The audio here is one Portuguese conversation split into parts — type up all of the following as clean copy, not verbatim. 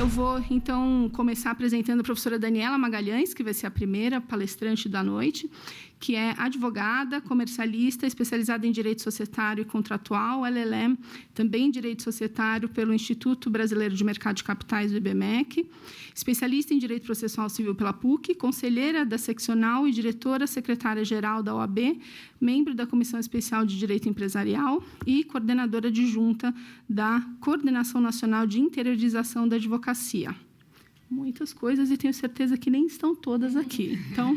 Eu vou, então, começar apresentando a professora Daniela Magalhães, que vai ser a primeira palestrante da noite, que é advogada, comercialista, especializada em Direito Societário e Contratual, LLM, também em Direito Societário pelo Instituto Brasileiro de Mercado de Capitais, do IBMEC, especialista em Direito Processual Civil pela PUC, conselheira da seccional e diretora secretária-geral da OAB, membro da Comissão Especial de Direito Empresarial e coordenadora adjunta da Coordenação Nacional de Interiorização da Advocacia. Muitas coisas, e tenho certeza que nem estão todas aqui. Então,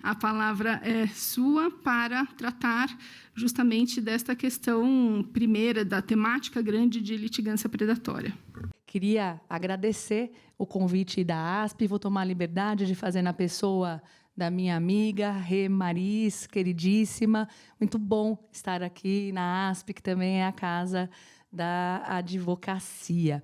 a palavra é sua para tratar justamente desta questão primeira, da temática grande de litigância predatória. Queria agradecer o convite da ASP, vou tomar a liberdade de fazer na pessoa da minha amiga, Rê Maris, queridíssima. Muito bom estar aqui na ASP, que também é a casa da advocacia.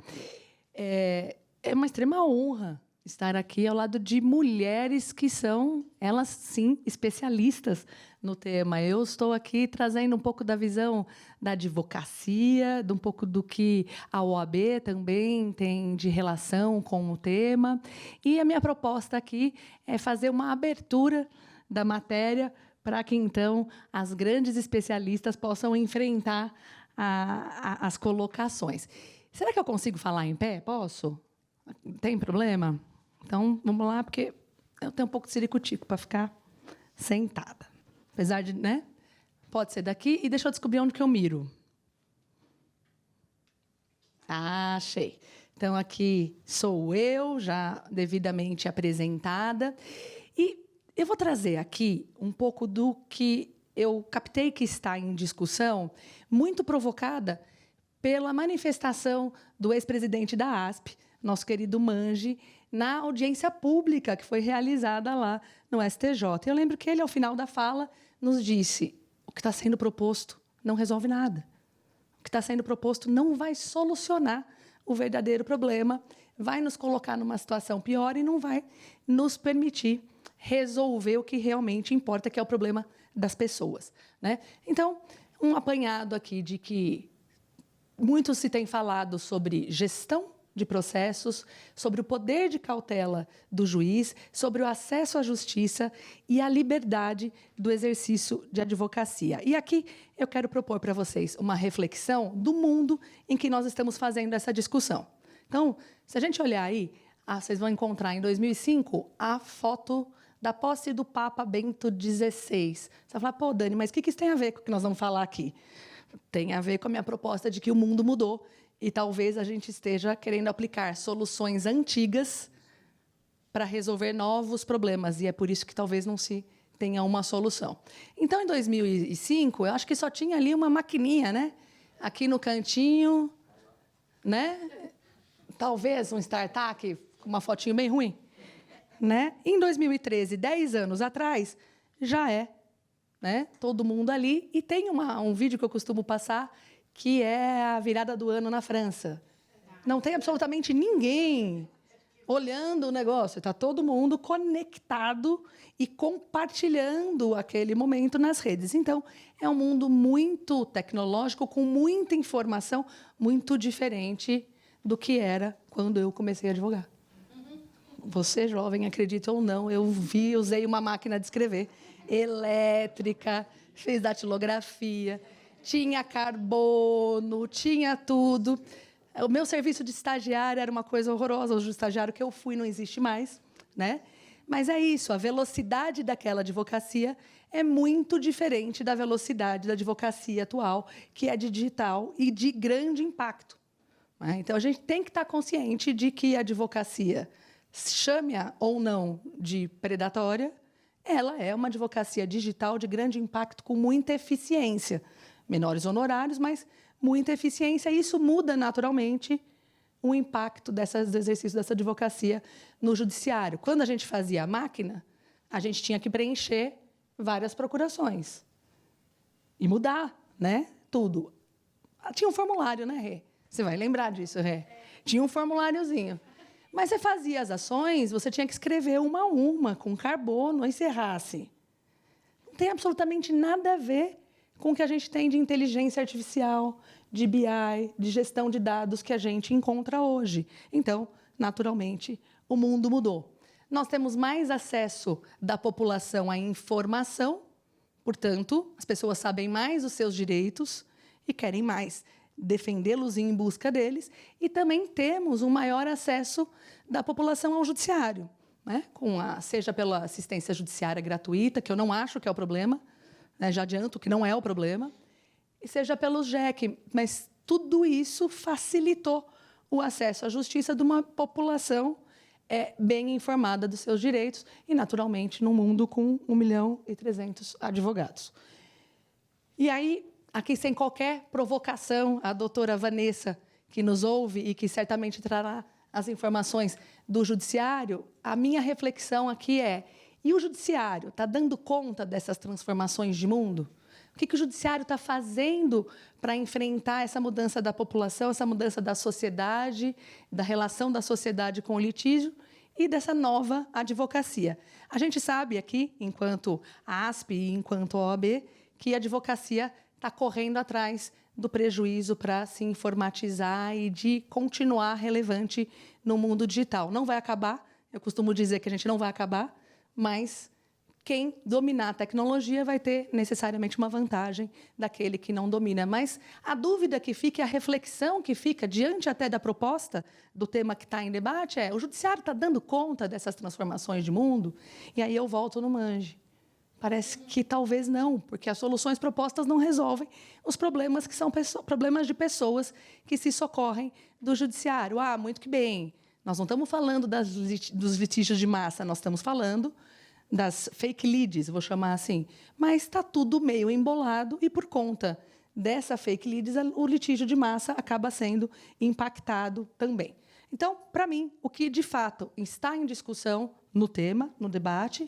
É uma extrema honra estar aqui ao lado de mulheres que são, elas sim, especialistas no tema. Eu estou aqui trazendo um pouco da visão da advocacia, de um pouco do que a OAB também tem de relação com o tema. E a minha proposta aqui é fazer uma abertura da matéria para que, então, as grandes especialistas possam enfrentar as colocações. Será que eu consigo falar em pé? Posso? Tem problema? Então, vamos lá, porque eu tenho um pouco de ciricutico para ficar sentada. Apesar de, né? Pode ser daqui. E deixa eu descobrir onde que eu miro. Ah, achei. Então, aqui sou eu, já devidamente apresentada. E eu vou trazer aqui um pouco do que eu captei que está em discussão, muito provocada pela manifestação do ex-presidente da ASP, nosso querido Mangi, na audiência pública que foi realizada lá no STJ. Eu lembro que ele, ao final da fala, nos disse: o que está sendo proposto não resolve nada. O que está sendo proposto não vai solucionar o verdadeiro problema, vai nos colocar numa situação pior e não vai nos permitir resolver o que realmente importa, que é o problema das pessoas, né? Então, um apanhado aqui de que muito se tem falado sobre gestão de processos, sobre o poder de cautela do juiz, sobre o acesso à justiça e a liberdade do exercício de advocacia. E aqui eu quero propor para vocês uma reflexão do mundo em que nós estamos fazendo essa discussão. Então, se a gente olhar aí, vocês vão encontrar em 2005 a foto da posse do Papa Bento XVI. Você vai falar: pô, Dani, mas o que isso tem a ver com o que nós vamos falar aqui? Tem a ver com a minha proposta de que o mundo mudou e talvez a gente esteja querendo aplicar soluções antigas para resolver novos problemas, e é por isso que talvez não se tenha uma solução. Então, em 2005, eu acho que só tinha ali uma maquininha, né? Aqui no cantinho, né? Talvez um startup com uma fotinho bem ruim, né? Em 2013, 10 anos atrás, já é, né? Todo mundo ali. E tem um vídeo que eu costumo passar, que é a virada do ano na França. Não tem absolutamente ninguém olhando o negócio. Está todo mundo conectado e compartilhando aquele momento nas redes. Então, é um mundo muito tecnológico, com muita informação, muito diferente do que era quando eu comecei a advogar. Você, jovem, acredita ou não, eu usei uma máquina de escrever elétrica, fez datilografia, tinha carbono, tinha tudo. O meu serviço de estagiário era uma coisa horrorosa. O estagiário que eu fui não existe mais, né? Mas é isso, a velocidade daquela advocacia é muito diferente da velocidade da advocacia atual, que é de digital e de grande impacto. Então, a gente tem que estar consciente de que a advocacia, chame-a ou não de predatória, ela é uma advocacia digital de grande impacto, com muita eficiência. Menores honorários, mas muita eficiência. E isso muda, naturalmente, o impacto do exercício dessa advocacia no judiciário. Quando a gente fazia a máquina, a gente tinha que preencher várias procurações. E mudar, né? Tudo. Tinha um formulário, né, Rê? Você vai lembrar disso, Rê? Tinha um formuláriozinho. Mas você fazia as ações, você tinha que escrever uma a uma, com carbono, encerrasse. Não tem absolutamente nada a ver com o que a gente tem de inteligência artificial, de BI, de gestão de dados que a gente encontra hoje. Então, naturalmente, o mundo mudou. Nós temos mais acesso da população à informação, portanto, as pessoas sabem mais os seus direitos e querem mais defendê-los em busca deles, e também temos um maior acesso da população ao judiciário, né? Seja pela assistência judiciária gratuita, que eu não acho que é o problema, né? Já adianto que não é o problema, e seja pelos JEC, mas tudo isso facilitou o acesso à justiça de uma população bem informada dos seus direitos e, naturalmente, num mundo com 1.300.000 advogados. E aí, aqui, sem qualquer provocação, a doutora Vanessa, que nos ouve e que certamente trará as informações do judiciário, a minha reflexão aqui e o judiciário está dando conta dessas transformações de mundo? O que o judiciário está fazendo para enfrentar essa mudança da população, essa mudança da sociedade, da relação da sociedade com o litígio e dessa nova advocacia? A gente sabe aqui, enquanto ASP e enquanto OAB, que a advocacia está correndo atrás do prejuízo para se informatizar e de continuar relevante no mundo digital. Não vai acabar, eu costumo dizer que a gente não vai acabar, mas quem dominar a tecnologia vai ter necessariamente uma vantagem daquele que não domina. Mas a dúvida que fica, a reflexão que fica diante até da proposta do tema que está em debate o judiciário está dando conta dessas transformações de mundo? E aí eu volto no Mange. Parece que talvez não, porque as soluções propostas não resolvem os problemas que são problemas de pessoas que se socorrem do judiciário. Muito que bem, nós não estamos falando dos litígios de massa, nós estamos falando das fake leads, vou chamar assim, mas está tudo meio embolado e, por conta dessa fake leads, o litígio de massa acaba sendo impactado também. Então, para mim, o que, de fato, está em discussão no tema, no debate,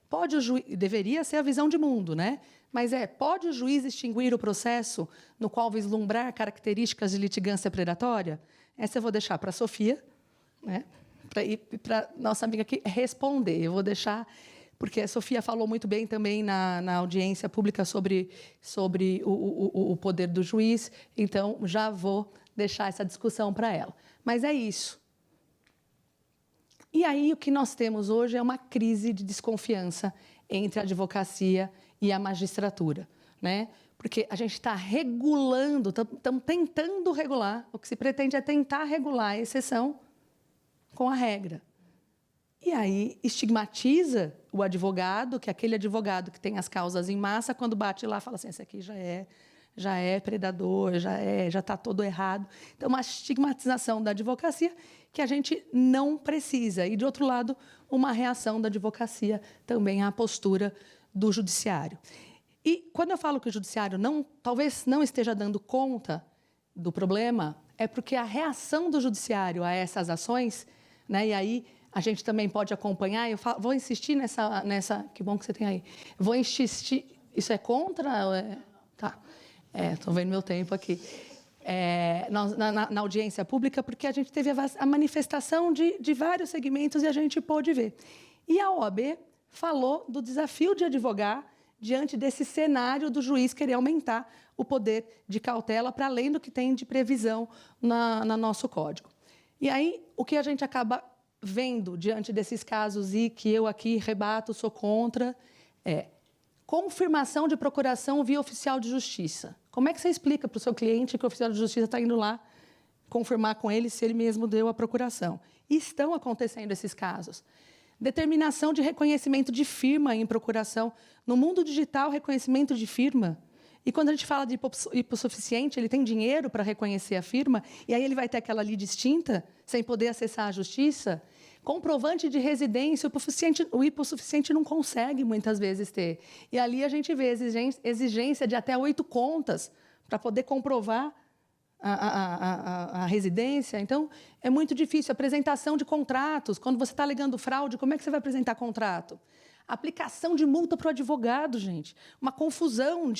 pode o juiz, deveria ser a visão de mundo, né? Mas pode o juiz extinguir o processo no qual vislumbrar características de litigância predatória? Essa eu vou deixar para a Sofia, né? Para nossa amiga aqui responder. Eu vou deixar, porque a Sofia falou muito bem também na audiência pública sobre o poder do juiz, então já vou deixar essa discussão para ela. Mas é isso. E aí o que nós temos hoje é uma crise de desconfiança entre a advocacia e a magistratura, né? Porque a gente está regulando, estamos tentando regular, o que se pretende é tentar regular a exceção com a regra. E aí estigmatiza o advogado, que é aquele advogado que tem as causas em massa, quando bate lá, fala assim, esse aqui já é predador, já está todo errado. Então, uma estigmatização da advocacia que a gente não precisa. E, de outro lado, uma reação da advocacia também à postura do judiciário. E, quando eu falo que o judiciário talvez não esteja dando conta do problema, é porque a reação do judiciário a essas ações, né, e aí a gente também pode acompanhar, vou insistir nessa... Que bom que você tem aí. Vou insistir... Isso é contra? Tá. Estou vendo meu tempo aqui. Na audiência pública, porque a gente teve a manifestação de vários segmentos e a gente pôde ver. E a OAB falou do desafio de advogar diante desse cenário do juiz querer aumentar o poder de cautela para além do que tem de previsão no nosso Código. E aí, o que a gente acaba vendo diante desses casos e que eu aqui rebato, sou contra, confirmação de procuração via oficial de justiça. Como é que você explica para o seu cliente que o oficial de justiça está indo lá confirmar com ele se ele mesmo deu a procuração? E estão acontecendo esses casos. Determinação de reconhecimento de firma em procuração. No mundo digital, reconhecimento de firma. E quando a gente fala de hipossuficiente, ele tem dinheiro para reconhecer a firma, e aí ele vai ter aquela ali distinta, sem poder acessar a justiça. Comprovante de residência, o hipossuficiente não consegue, muitas vezes, ter. E ali a gente vê exigência de até 8 contas para poder comprovar a residência. Então, é muito difícil. Apresentação de contratos. Quando você está alegando fraude, como é que você vai apresentar contrato? Aplicação de multa para o advogado, gente. Uma confusão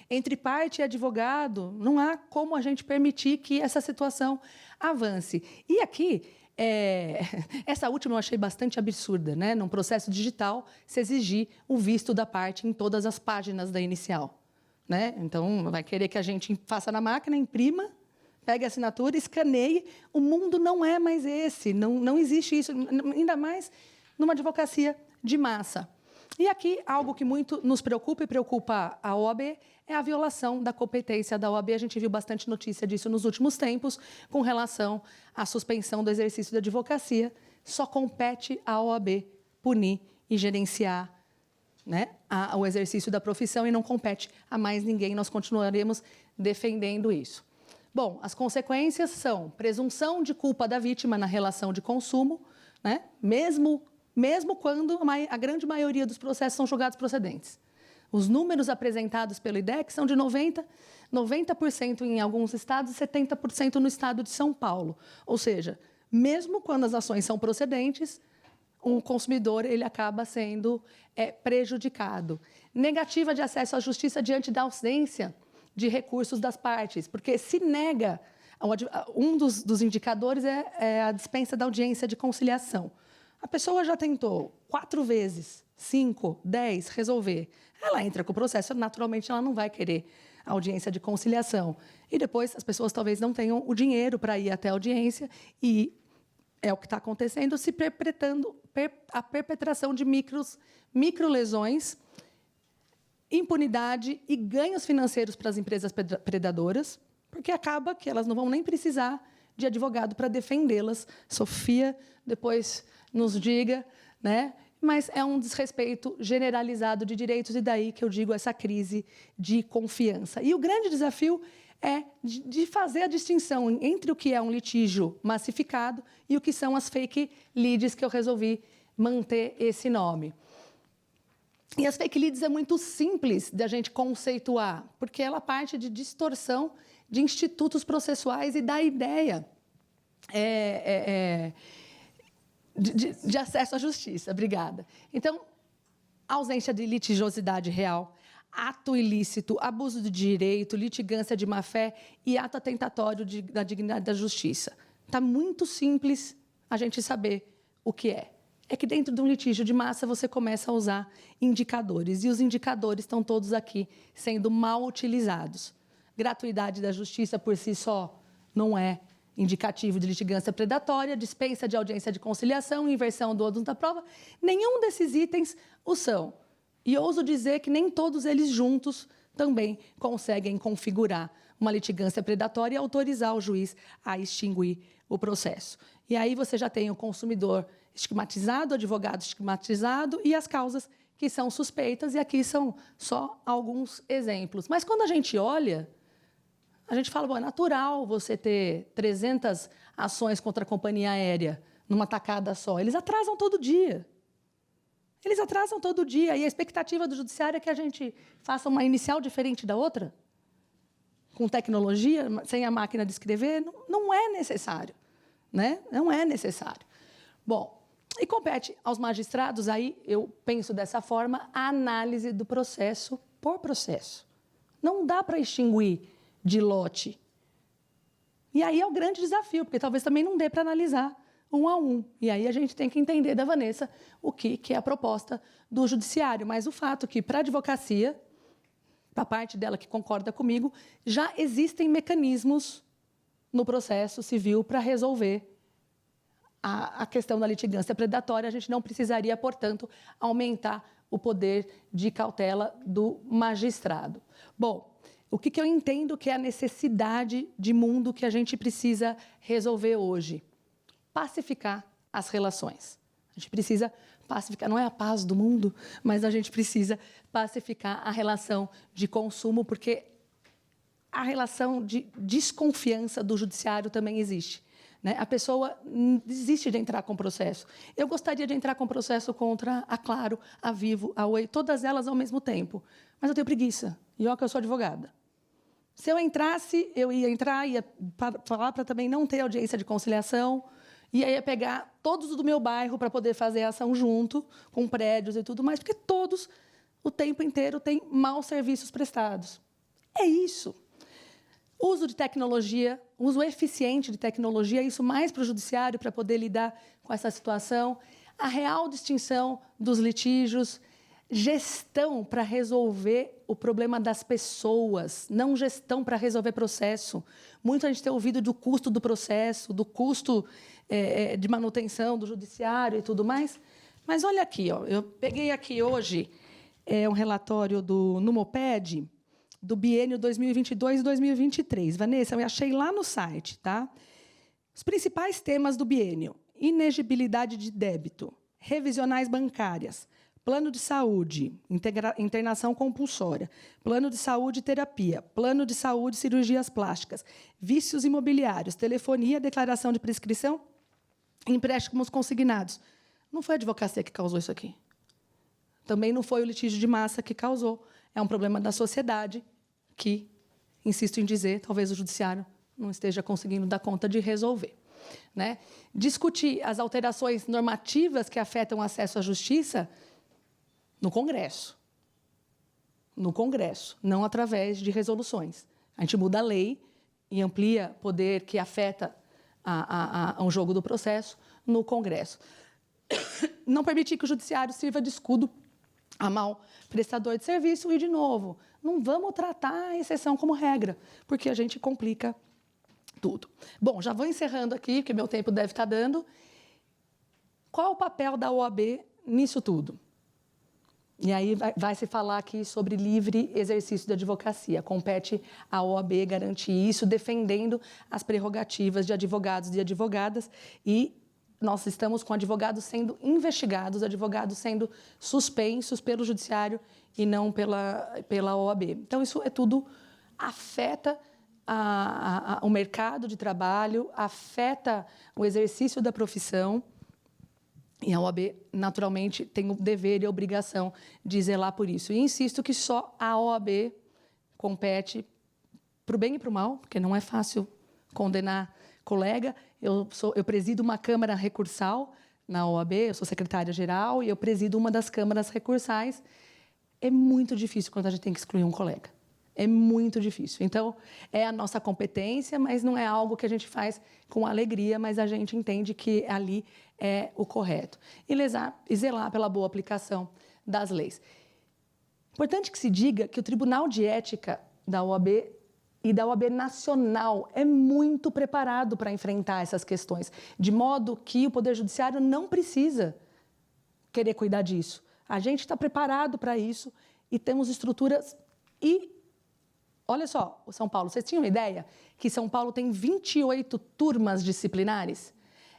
entre parte e advogado. Não há como a gente permitir que essa situação avance. E aqui, essa última eu achei bastante absurda, né? Num processo digital, se exigir o visto da parte em todas as páginas da inicial, né? Então, vai querer que a gente faça na máquina, imprima, pegue a assinatura, escaneie. O mundo não é mais esse, não existe isso, ainda mais numa advocacia de massa. E aqui, algo que muito nos preocupa e preocupa a OAB é a violação da competência da OAB. A gente viu bastante notícia disso nos últimos tempos, com relação à suspensão do exercício da advocacia. Só compete à OAB punir e gerenciar, né, o exercício da profissão, e não compete a mais ninguém. Nós continuaremos defendendo isso. Bom, as consequências são presunção de culpa da vítima na relação de consumo, né, mesmo quando a grande maioria dos processos são julgados procedentes. Os números apresentados pelo IDEC são de 90% em alguns estados e 70% no estado de São Paulo. Ou seja, mesmo quando as ações são procedentes, o consumidor ele acaba sendo prejudicado. Negativa de acesso à justiça diante da ausência de recursos das partes, porque se nega, um dos indicadores é a dispensa da audiência de conciliação. A pessoa já tentou 4 vezes, 5, 10, resolver. Ela entra com o processo, naturalmente ela não vai querer a audiência de conciliação. E depois as pessoas talvez não tenham o dinheiro para ir até a audiência, e é o que está acontecendo, se perpetrando a perpetração de microlesões, impunidade e ganhos financeiros para as empresas predadoras, porque acaba que elas não vão nem precisar de advogado para defendê-las. Sofia, depois nos diga, né? Mas é um desrespeito generalizado de direitos, e daí que eu digo essa crise de confiança. E o grande desafio é de fazer a distinção entre o que é um litígio massificado e o que são as fake leads, que eu resolvi manter esse nome. E as fake leads é muito simples de a gente conceituar, porque ela parte de distorção de institutos processuais e da ideia de acesso à justiça. Obrigada. Então, ausência de litigiosidade real, ato ilícito, abuso de direito, litigância de má-fé e ato atentatório da dignidade da justiça. Está muito simples a gente saber o que é. É que dentro de um litígio de massa você começa a usar indicadores, e os indicadores estão todos aqui sendo mal utilizados. Gratuidade da justiça por si só não é indicativo de litigância predatória, dispensa de audiência de conciliação, inversão do ônus da prova. Nenhum desses itens o são. E ouso dizer que nem todos eles juntos também conseguem configurar uma litigância predatória e autorizar o juiz a extinguir o processo. E aí você já tem o consumidor estigmatizado, o advogado estigmatizado e as causas que são suspeitas, e aqui são só alguns exemplos. Mas quando a gente olha, a gente fala, bom, é natural você ter 300 ações contra a companhia aérea numa tacada só. Eles atrasam todo dia. Eles atrasam todo dia. E a expectativa do judiciário é que a gente faça uma inicial diferente da outra? Com tecnologia, sem a máquina de escrever? Não é necessário, né? Não é necessário. Bom, e compete aos magistrados, aí eu penso dessa forma, a análise do processo por processo. Não dá para extinguir de lote. E aí é o grande desafio, porque talvez também não dê para analisar um a um. E aí a gente tem que entender da Vanessa o que é a proposta do judiciário. Mas o fato que, para a advocacia, para a parte dela que concorda comigo, já existem mecanismos no processo civil para resolver a questão da litigância predatória. A gente não precisaria, portanto, aumentar o poder de cautela do magistrado. Bom, o que eu entendo que é a necessidade de mundo que a gente precisa resolver hoje? Pacificar as relações. A gente precisa pacificar, não é a paz do mundo, mas a gente precisa pacificar a relação de consumo, porque a relação de desconfiança do judiciário também existe, né? A pessoa desiste de entrar com processo. Eu gostaria de entrar com processo contra a Claro, a Vivo, a Oi, todas elas ao mesmo tempo, mas eu tenho preguiça, e olha que eu sou advogada. Se eu entrasse, eu ia entrar, ia falar para também não ter audiência de conciliação, e aí ia pegar todos do meu bairro para poder fazer a ação junto, com prédios e tudo mais, porque todos, o tempo inteiro, têm maus serviços prestados. É isso. Uso de tecnologia, uso eficiente de tecnologia, isso mais para o judiciário, para poder lidar com essa situação. A real distinção dos litígios, gestão para resolver o problema das pessoas, não gestão para resolver processo. Muito a gente tem ouvido do custo do processo, do custo de manutenção do judiciário e tudo mais. Mas olha aqui, ó, eu peguei aqui hoje um relatório do Numoped, do biênio 2022 e 2023. Vanessa, eu achei lá no site, tá? Os principais temas do biênio: inegibilidade de débito, revisionais bancárias, plano de saúde, internação compulsória, plano de saúde e terapia, plano de saúde e cirurgias plásticas, vícios imobiliários, telefonia, declaração de prescrição, empréstimos consignados. Não foi a advocacia que causou isso aqui. Também não foi o litígio de massa que causou. É um problema da sociedade que, insisto em dizer, talvez o judiciário não esteja conseguindo dar conta de resolver. Né? Discutir as alterações normativas que afetam o acesso à justiça no Congresso. No Congresso, não através de resoluções. A gente muda a lei e amplia poder que afeta um jogo do processo no Congresso. Não permitir que o judiciário sirva de escudo a mau prestador de serviço e, de novo, não vamos tratar a exceção como regra, porque a gente complica tudo. Bom, já vou encerrando aqui, porque meu tempo deve estar dando. Qual é o papel da OAB nisso tudo? E aí vai se falar aqui sobre livre exercício da advocacia. Compete à OAB garantir isso, defendendo as prerrogativas de advogados e advogadas. E nós estamos com advogados sendo investigados, advogados sendo suspensos pelo judiciário e não pela OAB. Então, isso tudo afeta o mercado de trabalho, afeta o exercício da profissão. E a OAB, naturalmente, tem o dever e a obrigação de zelar por isso. E insisto que só a OAB compete para o bem e para o mal, porque não é fácil condenar colega. Eu presido uma Câmara recursal na OAB, eu sou secretária-geral e eu presido uma das câmaras recursais. É muito difícil quando a gente tem que excluir um colega. É muito difícil. Então, é a nossa competência, mas não é algo que a gente faz com alegria, mas a gente entende que ali é o correto. E zelar pela boa aplicação das leis. Importante que se diga que o Tribunal de Ética da OAB e da OAB Nacional é muito preparado para enfrentar essas questões, de modo que o Poder Judiciário não precisa querer cuidar disso. A gente está preparado para isso e temos estruturas olha só, o São Paulo, vocês tinham uma ideia que São Paulo tem 28 turmas disciplinares?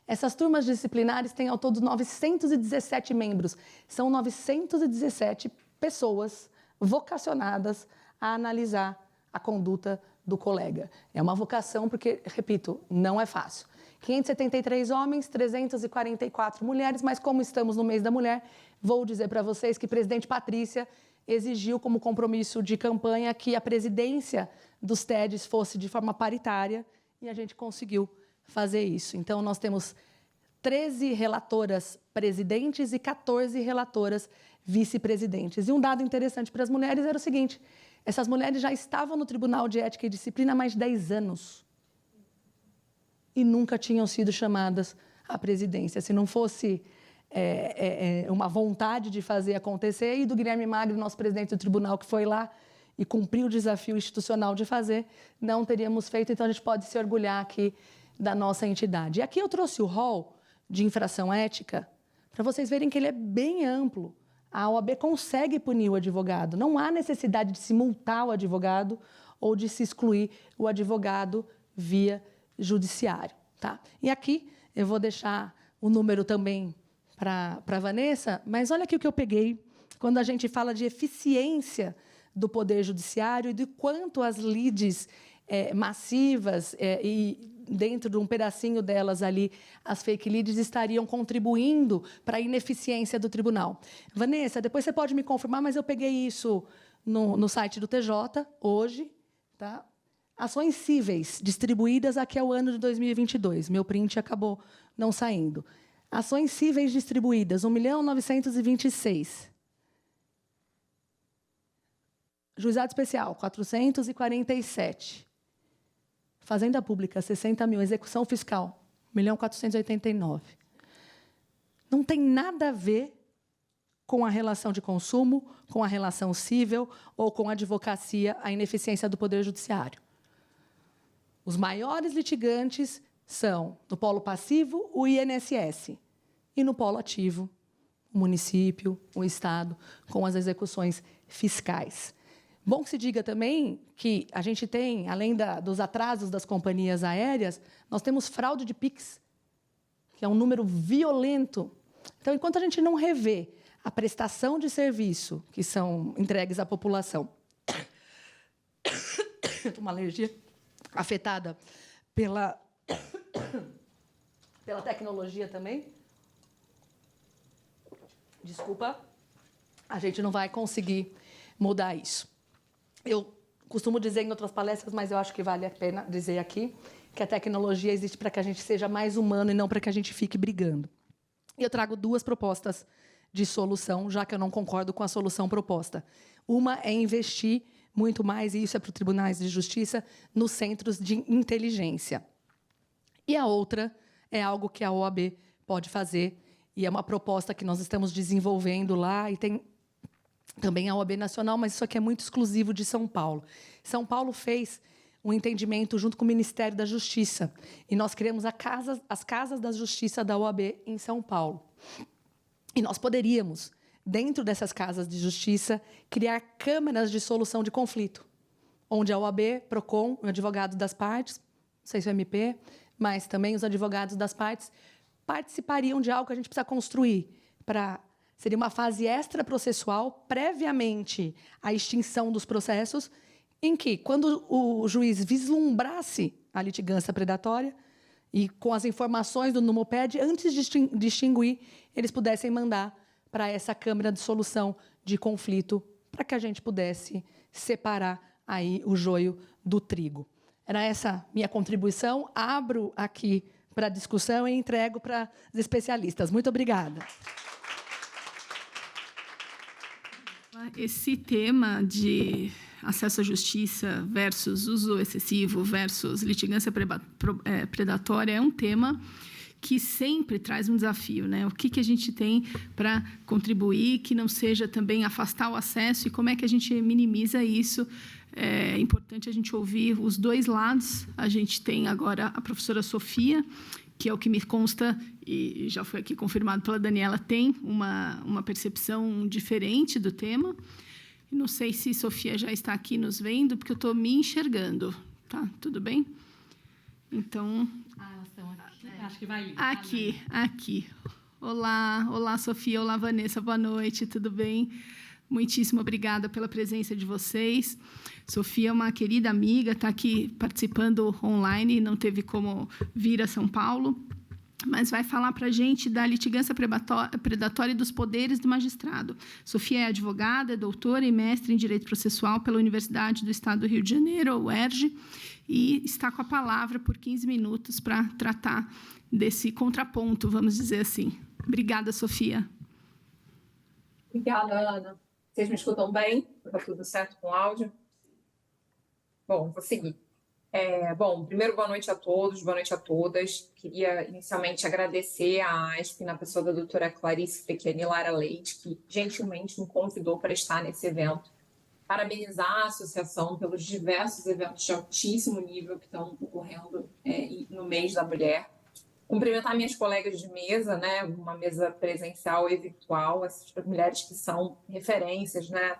Essas turmas disciplinares têm ao todo 917 membros. São 917 pessoas vocacionadas a analisar a conduta do colega. É uma vocação porque, repito, não é fácil. 573 homens, 344 mulheres, mas como estamos no mês da mulher, vou dizer para vocês que presidente Patrícia exigiu como compromisso de campanha que a presidência dos TEDs fosse de forma paritária e a gente conseguiu fazer isso. Então, nós temos 13 relatoras presidentes e 14 relatoras vice-presidentes. E um dado interessante para as mulheres era o seguinte: essas mulheres já estavam no Tribunal de Ética e Disciplina há mais de 10 anos e nunca tinham sido chamadas à presidência. Se não fosse uma vontade de fazer acontecer, e do Guilherme Magri, nosso presidente do tribunal, que foi lá e cumpriu o desafio institucional de fazer, não teríamos feito. Então, a gente pode se orgulhar aqui da nossa entidade. E aqui eu trouxe o rol de infração ética para vocês verem que ele é bem amplo. A OAB consegue punir o advogado. Não há necessidade de se multar o advogado ou de se excluir o advogado via judiciário. Tá? E aqui eu vou deixar o número também para a Vanessa, mas olha aqui o que eu peguei quando a gente fala de eficiência do Poder Judiciário e de quanto as lides massivas e dentro de um pedacinho delas ali, as fake leads estariam contribuindo para a ineficiência do tribunal. Vanessa, depois você pode me confirmar, mas eu peguei isso no site do TJ hoje. Tá? Ações cíveis distribuídas aqui ao ano de 2022. Meu print acabou não saindo. Ações cíveis distribuídas, 1.926.000. Juizado Especial, 447. Fazenda Pública, 60 mil. Execução Fiscal, 1.489.000. Não tem nada a ver com a relação de consumo, com a relação cível ou com a advocacia à ineficiência do Poder Judiciário. Os maiores litigantes são, no polo passivo, o INSS, e no polo ativo, o município, o Estado, com as execuções fiscais. Bom que se diga também que a gente tem, além dos atrasos das companhias aéreas, nós temos fraude de PIX, que é um número violento. Então, enquanto a gente não revê a prestação de serviço que são entregues à população, uma alergia afetada pela tecnologia também, desculpa, a gente não vai conseguir mudar isso. Eu costumo dizer em outras palestras, mas eu acho que vale a pena dizer aqui, que a tecnologia existe para que a gente seja mais humano e não para que a gente fique brigando. E eu trago 2 propostas de solução, já que eu não concordo com a solução proposta. Uma é investir muito mais, e isso é para os tribunais de justiça, nos centros de inteligência. E a outra é algo que a OAB pode fazer, e é uma proposta que nós estamos desenvolvendo lá, e tem também a OAB Nacional, mas isso aqui é muito exclusivo de São Paulo. São Paulo fez um entendimento junto com o Ministério da Justiça, e nós criamos as Casas da Justiça da OAB em São Paulo. E nós poderíamos, dentro dessas casas de justiça, criar câmaras de solução de conflito, onde a OAB, PROCON, o advogado das partes, não sei se o MP, mas também os advogados das partes, participariam de algo que a gente precisa construir. Seria uma fase extraprocessual, previamente à extinção dos processos, em que, quando o juiz vislumbrasse a litigância predatória, e com as informações do NUMOPED, antes de extinguir, eles pudessem mandar para essa Câmara de Solução de Conflito, para que a gente pudesse separar aí o joio do trigo. Era essa minha contribuição. Abro aqui para a discussão e entrego para os especialistas. Muito obrigada. Esse tema de acesso à justiça versus uso excessivo versus litigância predatória é um tema que sempre traz um desafio, né? O que a gente tem para contribuir, que não seja também afastar o acesso, e como é que a gente minimiza isso. É importante a gente ouvir os 2 lados. A gente tem agora a professora Sofia, que é o que me consta, e já foi aqui confirmado pela Daniela, tem uma percepção diferente do tema. Não sei se Sofia já está aqui nos vendo, porque eu estou me enxergando. Tá? Tudo bem? Então... elas estão aqui. Acho que vai ir. Aqui. Olá, Sofia. Olá, Vanessa. Boa noite. Tudo bem? Muitíssimo obrigada pela presença de vocês. Sofia é uma querida amiga, está aqui participando online, não teve como vir a São Paulo, mas vai falar para a gente da litigância predatória e dos poderes do magistrado. Sofia é advogada, é doutora e mestre em Direito Processual pela Universidade do Estado do Rio de Janeiro, a UERJ, e está com a palavra por 15 minutos para tratar desse contraponto, vamos dizer assim. Obrigada, Sofia. Obrigada, Ana. Vocês me escutam bem? Está tudo certo com o áudio? Bom, vou seguir. Primeiro, boa noite a todos, boa noite a todas. Queria inicialmente agradecer à ASP, na pessoa da doutora Clarice Frequiani Lara Leite, que gentilmente me convidou para estar nesse evento. Parabenizar a associação pelos diversos eventos de altíssimo nível que estão ocorrendo no mês da mulher. Cumprimentar minhas colegas de mesa, né, uma mesa presencial e virtual, as mulheres que são referências, né,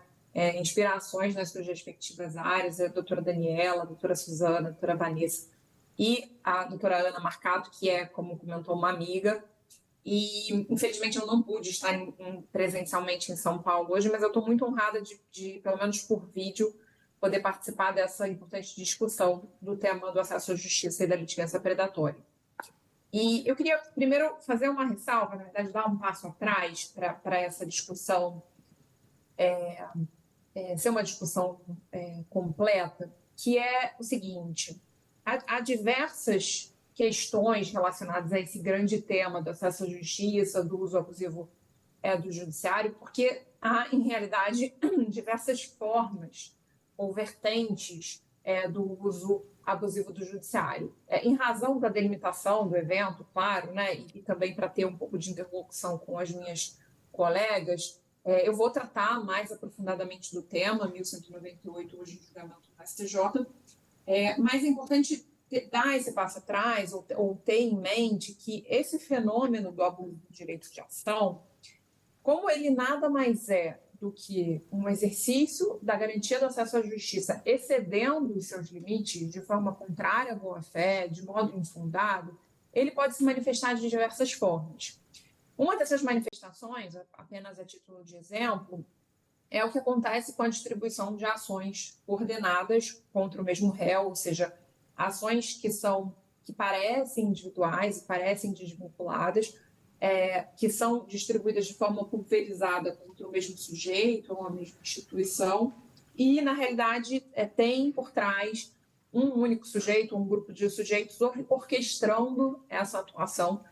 inspirações nas suas respectivas áreas, a doutora Daniela, a doutora Suzana, a doutora Vanessa e a doutora Ana Marcato, que é, como comentou, uma amiga. E, infelizmente, eu não pude estar presencialmente em São Paulo hoje, mas eu estou muito honrada de, pelo menos por vídeo, poder participar dessa importante discussão do tema do acesso à justiça e da litigância predatória. E eu queria primeiro fazer uma ressalva, na verdade, dar um passo atrás para essa discussão ser uma discussão completa, que é o seguinte: há diversas questões relacionadas a esse grande tema do acesso à justiça, do uso abusivo do judiciário, porque há, em realidade, diversas formas ou vertentes do uso abusivo do judiciário. Em razão da delimitação do evento, claro, né, e também para ter um pouco de interlocução com as minhas colegas, Eu vou tratar mais aprofundadamente do tema 1198, hoje, em julgamento do STJ, mas é importante dar esse passo atrás ou ter em mente que esse fenômeno do abuso do direito de ação, como ele nada mais é do que um exercício da garantia do acesso à justiça excedendo os seus limites de forma contrária à boa-fé, de modo infundado, ele pode se manifestar de diversas formas. Uma dessas manifestações, apenas a título de exemplo, é o que acontece com a distribuição de ações coordenadas contra o mesmo réu, ou seja, ações que parecem individuais e parecem desvinculadas, que são distribuídas de forma pulverizada contra o mesmo sujeito ou a mesma instituição, e, na realidade, tem por trás um único sujeito, um grupo de sujeitos orquestrando essa atuação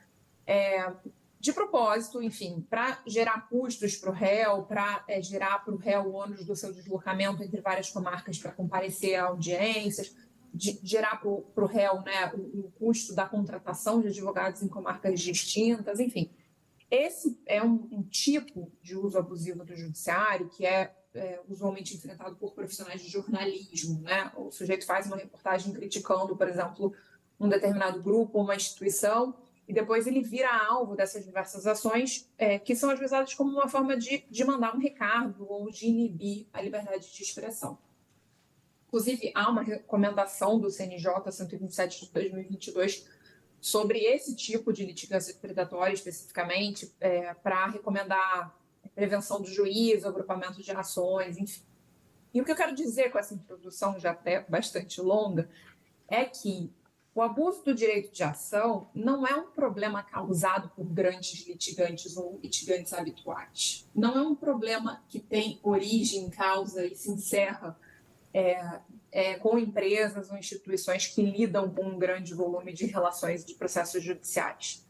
de propósito, enfim, para gerar custos para o réu, para gerar para o réu o ônus do seu deslocamento entre várias comarcas para comparecer a audiências, gerar para o réu, né, o custo da contratação de advogados em comarcas distintas, enfim. Esse é um tipo de uso abusivo do judiciário que é usualmente enfrentado por profissionais de jornalismo, né? O sujeito faz uma reportagem criticando, por exemplo, um determinado grupo, uma instituição, e depois ele vira alvo dessas diversas ações que são ajuizadas como uma forma de mandar um recado ou de inibir a liberdade de expressão. Inclusive, há uma recomendação do CNJ 127 de 2022 sobre esse tipo de litigância predatória especificamente, para recomendar prevenção do juízo, agrupamento de ações, enfim. E o que eu quero dizer com essa introdução já até bastante longa é que o abuso do direito de ação não é um problema causado por grandes litigantes ou litigantes habituais. Não é um problema que tem origem, causa e se encerra com empresas ou instituições que lidam com um grande volume de relações de processos judiciais.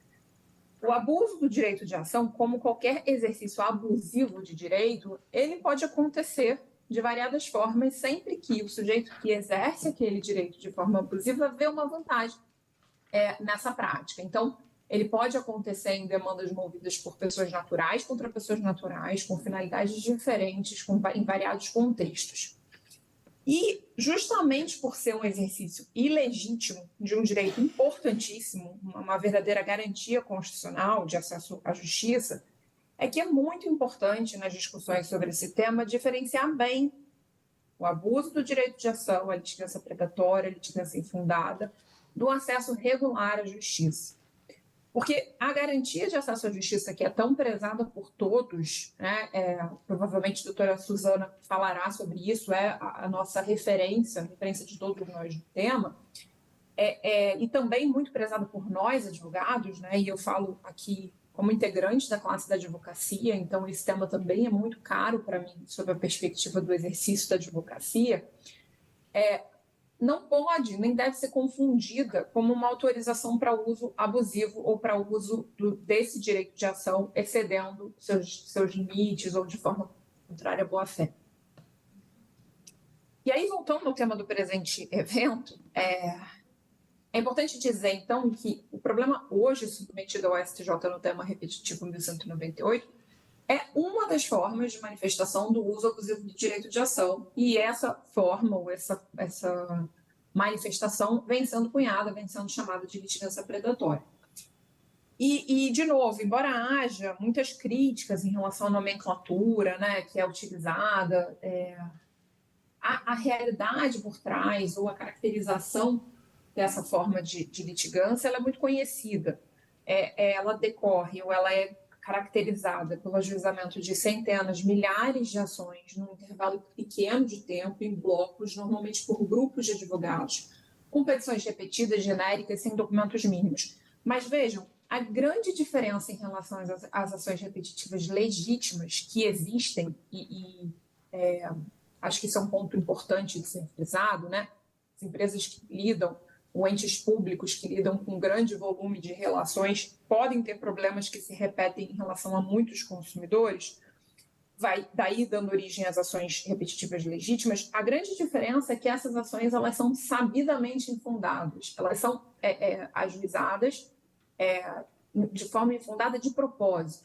O abuso do direito de ação, como qualquer exercício abusivo de direito, ele pode acontecer de variadas formas, sempre que o sujeito que exerce aquele direito de forma abusiva vê uma vantagem nessa prática. Então, ele pode acontecer em demandas movidas por pessoas naturais contra pessoas naturais, com finalidades diferentes, em variados contextos. E, justamente por ser um exercício ilegítimo de um direito importantíssimo, uma verdadeira garantia constitucional de acesso à justiça, é que é muito importante nas discussões sobre esse tema diferenciar bem o abuso do direito de ação, a litigância predatória, a litigância infundada, do acesso regular à justiça. Porque a garantia de acesso à justiça, que é tão prezada por todos, né, provavelmente a doutora Suzana falará sobre isso, é a nossa referência de todos nós no tema, e também muito prezada por nós, advogados, né, e eu falo aqui como integrante da classe da advocacia, então esse tema também é muito caro para mim, sob a perspectiva do exercício da advocacia, não pode nem deve ser confundida como uma autorização para uso abusivo ou para uso desse direito de ação excedendo seus limites ou de forma contrária à boa-fé. E aí, voltando ao tema do presente evento, é importante dizer, então, que o problema hoje submetido ao STJ no tema repetitivo 1198 é uma das formas de manifestação do uso abusivo do direito de ação. E essa forma, ou essa manifestação, vem sendo cunhada, vem sendo chamada de litigância predatória. E, de novo, embora haja muitas críticas em relação à nomenclatura, né, que é utilizada, a realidade por trás, ou a caracterização dessa forma de litigância, ela é muito conhecida. Ela decorre, ou ela é caracterizada pelo ajuizamento de centenas, milhares de ações num intervalo pequeno de tempo, em blocos, normalmente por grupos de advogados, com petições repetidas, genéricas, sem documentos mínimos. Mas vejam, a grande diferença em relação às ações repetitivas legítimas que existem, acho que isso é um ponto importante de ser frisado, né? As empresas que lidam, ou entes públicos que lidam com um grande volume de relações podem ter problemas que se repetem em relação a muitos consumidores, vai daí dando origem às ações repetitivas legítimas. A grande diferença é que essas ações elas são sabidamente infundadas, elas são ajuizadas de forma infundada de propósito.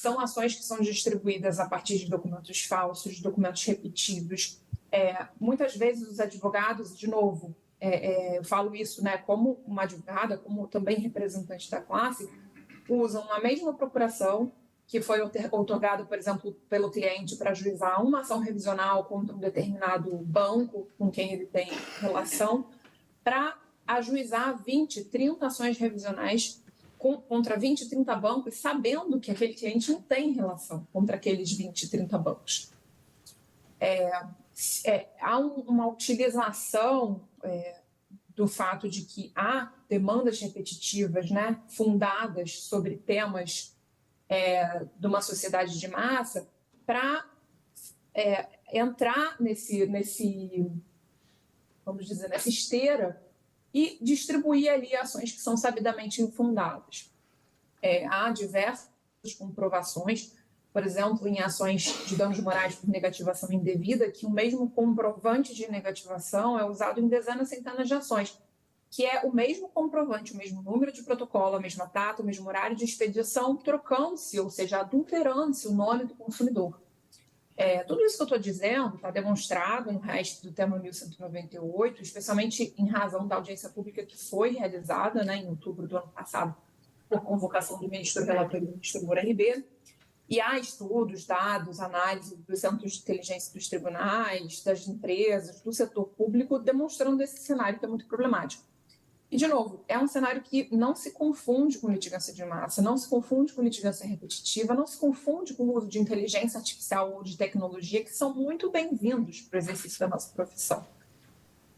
são ações que são distribuídas a partir de documentos falsos, documentos repetidos. Muitas vezes os advogados, de novo, eu falo isso, né, como uma advogada, como também representante da classe, usam a mesma procuração que foi outorgada, por exemplo, pelo cliente para ajuizar uma ação revisional contra um determinado banco com quem ele tem relação, para ajuizar 20, 30 ações revisionais contra 20, 30 bancos, sabendo que aquele cliente não tem relação contra aqueles 20, 30 bancos. Há uma utilização do fato de que há demandas repetitivas, né, fundadas sobre temas de uma sociedade de massa, para entrar vamos dizer, nessa esteira e distribuir ali ações que são sabidamente infundadas. Há diversas comprovações, por exemplo, em ações de danos morais por negativação indevida, que o mesmo comprovante de negativação é usado em dezenas, centenas de ações, que é o mesmo comprovante, o mesmo número de protocolo, a mesma data, o mesmo horário de expedição, trocando-se, ou seja, adulterando-se o nome do consumidor. Tudo isso que eu estou dizendo está demonstrado no resto do tema 1198, especialmente em razão da audiência pública que foi realizada, né, em outubro do ano passado, por convocação do ministro relator e do ministro Moura Ribeiro. E há estudos, dados, análise dos centros de inteligência dos tribunais, das empresas, do setor público, demonstrando esse cenário que é muito problemático. E, de novo, é um cenário que não se confunde com litigância de massa, não se confunde com litigância repetitiva, não se confunde com o uso de inteligência artificial ou de tecnologia, que são muito bem-vindos para o exercício da nossa profissão.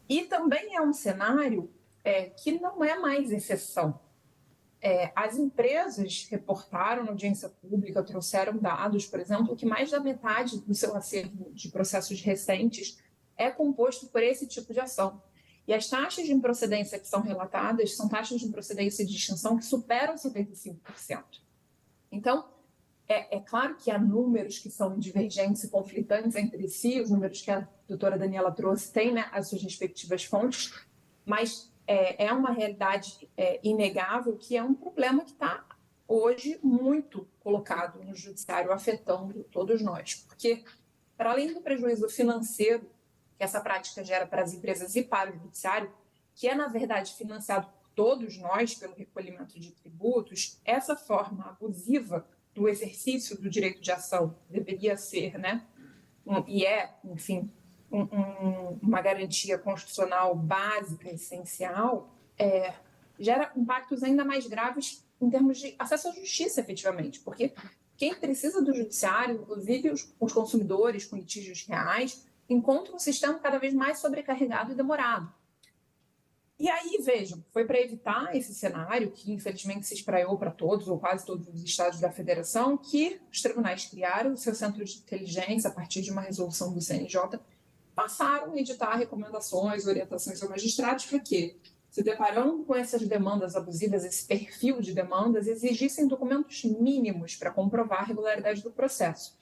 E também é um cenário que não é mais exceção. As empresas reportaram na audiência pública, trouxeram dados, por exemplo, que mais da metade do seu acervo de processos recentes é composto por esse tipo de ação. E as taxas de improcedência que são relatadas são taxas de improcedência de extinção que superam 75%. Então, é claro que há números que são divergentes e conflitantes entre si, os números que a doutora Daniela trouxe têm, né, as suas respectivas fontes, mas é uma realidade inegável que é um problema que está hoje muito colocado no judiciário, afetando todos nós. Porque, para além do prejuízo financeiro que essa prática gera para as empresas e para o judiciário, que é, na verdade, financiado por todos nós pelo recolhimento de tributos, essa forma abusiva do exercício do direito de ação deveria ser, né, enfim, uma garantia constitucional básica, essencial, gera impactos ainda mais graves em termos de acesso à justiça, efetivamente, porque quem precisa do judiciário, inclusive os consumidores com litígios reais, encontra um sistema cada vez mais sobrecarregado e demorado. E aí, vejam, foi para evitar esse cenário, que infelizmente se espraiou para todos ou quase todos os estados da federação, que os tribunais criaram o seu centro de inteligência a partir de uma resolução do CNJ, passaram a editar recomendações, orientações aos magistrados para que, se deparando com essas demandas abusivas, esse perfil de demandas, exigissem documentos mínimos para comprovar a regularidade do processo.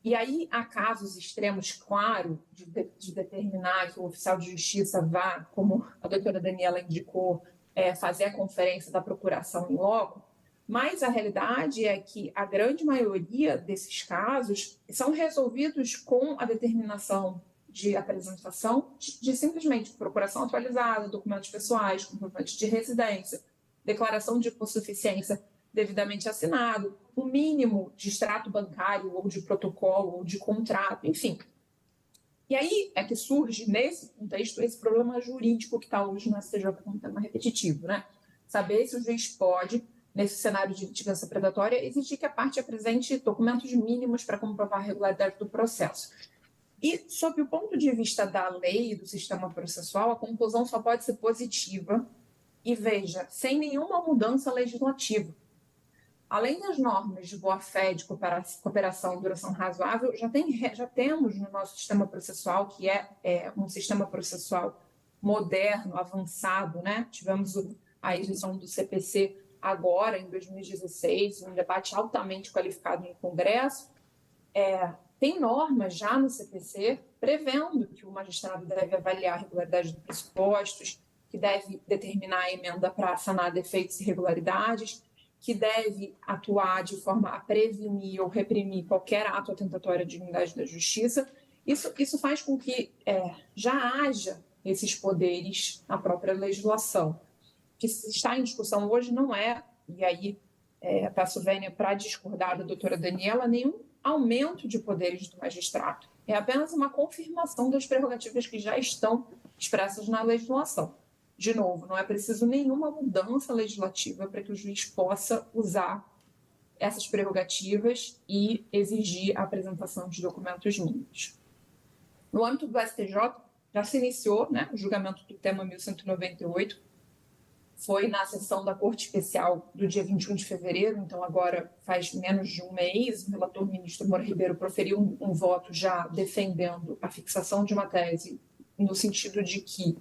E aí há casos extremos, claro, de determinar que o oficial de justiça vá, como a doutora Daniela indicou, fazer a conferência da procuração em loco, mas a realidade é que a grande maioria desses casos são resolvidos com a determinação de apresentação de simplesmente procuração atualizada, documentos pessoais, comprovante de residência, declaração de hipossuficiência devidamente assinado, o mínimo de extrato bancário ou de protocolo ou de contrato, enfim. E aí é que surge, nesse contexto, esse problema jurídico que está hoje no STJ como tema repetitivo, né? Saber se o juiz pode, nesse cenário de litigância predatória, exigir que a parte apresente documentos mínimos para comprovar a regularidade do processo. E, sob o ponto de vista da lei e do sistema processual, a conclusão só pode ser positiva e, veja, sem nenhuma mudança legislativa. Além das normas de boa-fé e de cooperação e duração razoável, já temos no nosso sistema processual, que é um sistema processual moderno, avançado, né? Tivemos a edição do CPC agora, em 2016, um debate altamente qualificado no Congresso. Tem normas já no CPC prevendo que o magistrado deve avaliar a regularidade dos pressupostos, que deve determinar a emenda para sanar defeitos e irregularidades, que deve atuar de forma a prevenir ou reprimir qualquer ato atentatório à dignidade da justiça. Isso faz com que já haja esses poderes na própria legislação. O que está em discussão hoje não é, e aí peço vênia para discordar da doutora Daniela, nenhum aumento de poderes do magistrado. É apenas uma confirmação das prerrogativas que já estão expressas na legislação. De novo, não é preciso nenhuma mudança legislativa para que o juiz possa usar essas prerrogativas e exigir a apresentação de documentos mínimos. No âmbito do STJ, já se iniciou, né, o julgamento do tema 1198, foi na sessão da Corte Especial do dia 21 de fevereiro, então agora faz menos de um mês, o relator ministro Moura Ribeiro proferiu um voto já defendendo a fixação de uma tese no sentido de que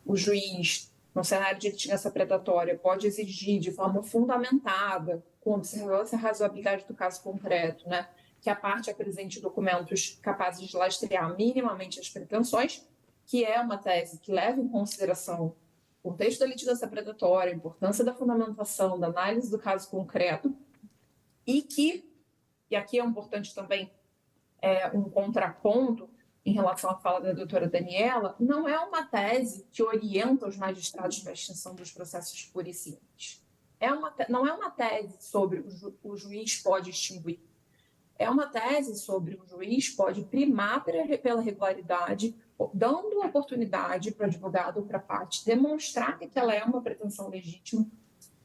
o juiz, no cenário de litigância predatória, pode exigir de forma fundamentada, com observância à razoabilidade do caso concreto, né, que a parte apresente documentos capazes de lastrear minimamente as pretensões, que é uma tese que leva em consideração o contexto da litigância predatória, a importância da fundamentação, da análise do caso concreto, e aqui é importante também um contraponto em relação à fala da doutora Daniela, não é uma tese que orienta os magistrados na extinção dos processos pura e simples. Não é uma tese sobre o juiz pode extinguir. É uma tese sobre o juiz pode primar pela regularidade, dando oportunidade para o advogado ou para a parte demonstrar que aquela é uma pretensão legítima,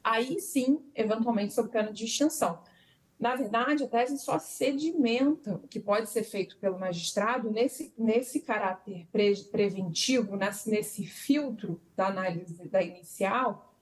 aí sim, eventualmente, sob pena de extinção. Na verdade, a tese só sedimenta o que pode ser feito pelo magistrado nesse caráter preventivo, nesse filtro da análise da inicial,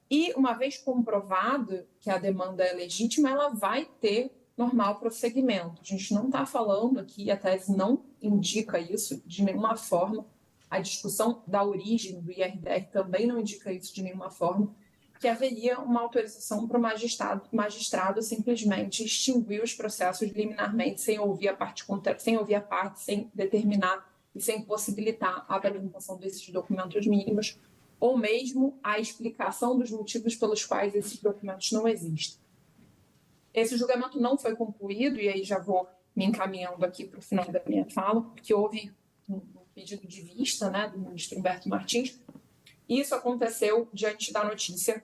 e uma vez comprovado que a demanda é legítima, ela vai ter normal prosseguimento. A gente não está falando aqui, a tese não indica isso de nenhuma forma, a discussão da origem do IRDR também não indica isso de nenhuma forma, que haveria uma autorização para o magistrado simplesmente extinguir os processos liminarmente sem ouvir a parte, sem determinar e sem possibilitar a apresentação desses documentos mínimos, ou mesmo a explicação dos motivos pelos quais esses documentos não existem. Esse julgamento não foi concluído, e aí já vou me encaminhando aqui para o final da minha fala, porque houve um pedido de vista, né, do ministro Humberto Martins. Isso aconteceu diante da notícia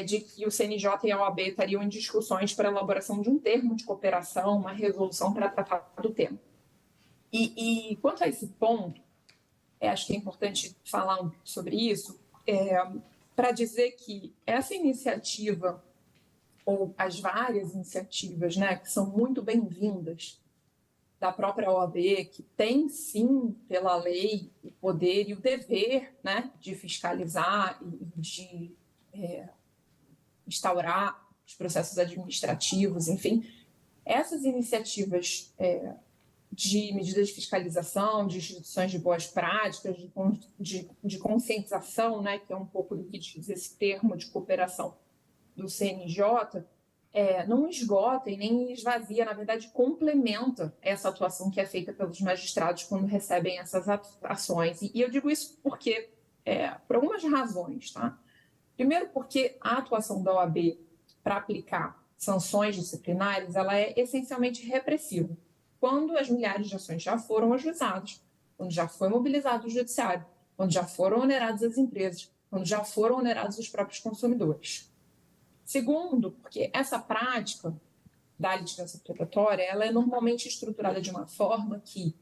de que o CNJ e a OAB estariam em discussões para a elaboração de um termo de cooperação, uma resolução para tratar do tema. E quanto a esse ponto, acho que é importante falar sobre isso, para dizer que essa iniciativa, ou as várias iniciativas, né, que são muito bem-vindas da própria OAB, que tem, sim, pela lei, o poder e o dever, né, de fiscalizar e de instaurar os processos administrativos, enfim. Essas iniciativas de medidas de fiscalização, de instituições de boas práticas, de conscientização, né, que é um pouco do que diz esse termo de cooperação do CNJ, não esgota e nem esvazia, na verdade, complementa essa atuação que é feita pelos magistrados quando recebem essas ações. E eu digo isso porque, por algumas razões, tá? Primeiro, porque a atuação da OAB para aplicar sanções disciplinares, ela é essencialmente repressiva. Quando as milhares de ações já foram ajuizadas, quando já foi mobilizado o judiciário, quando já foram oneradas as empresas, quando já foram onerados os próprios consumidores. Segundo, porque essa prática da litigância predatória, ela é normalmente estruturada de uma forma que,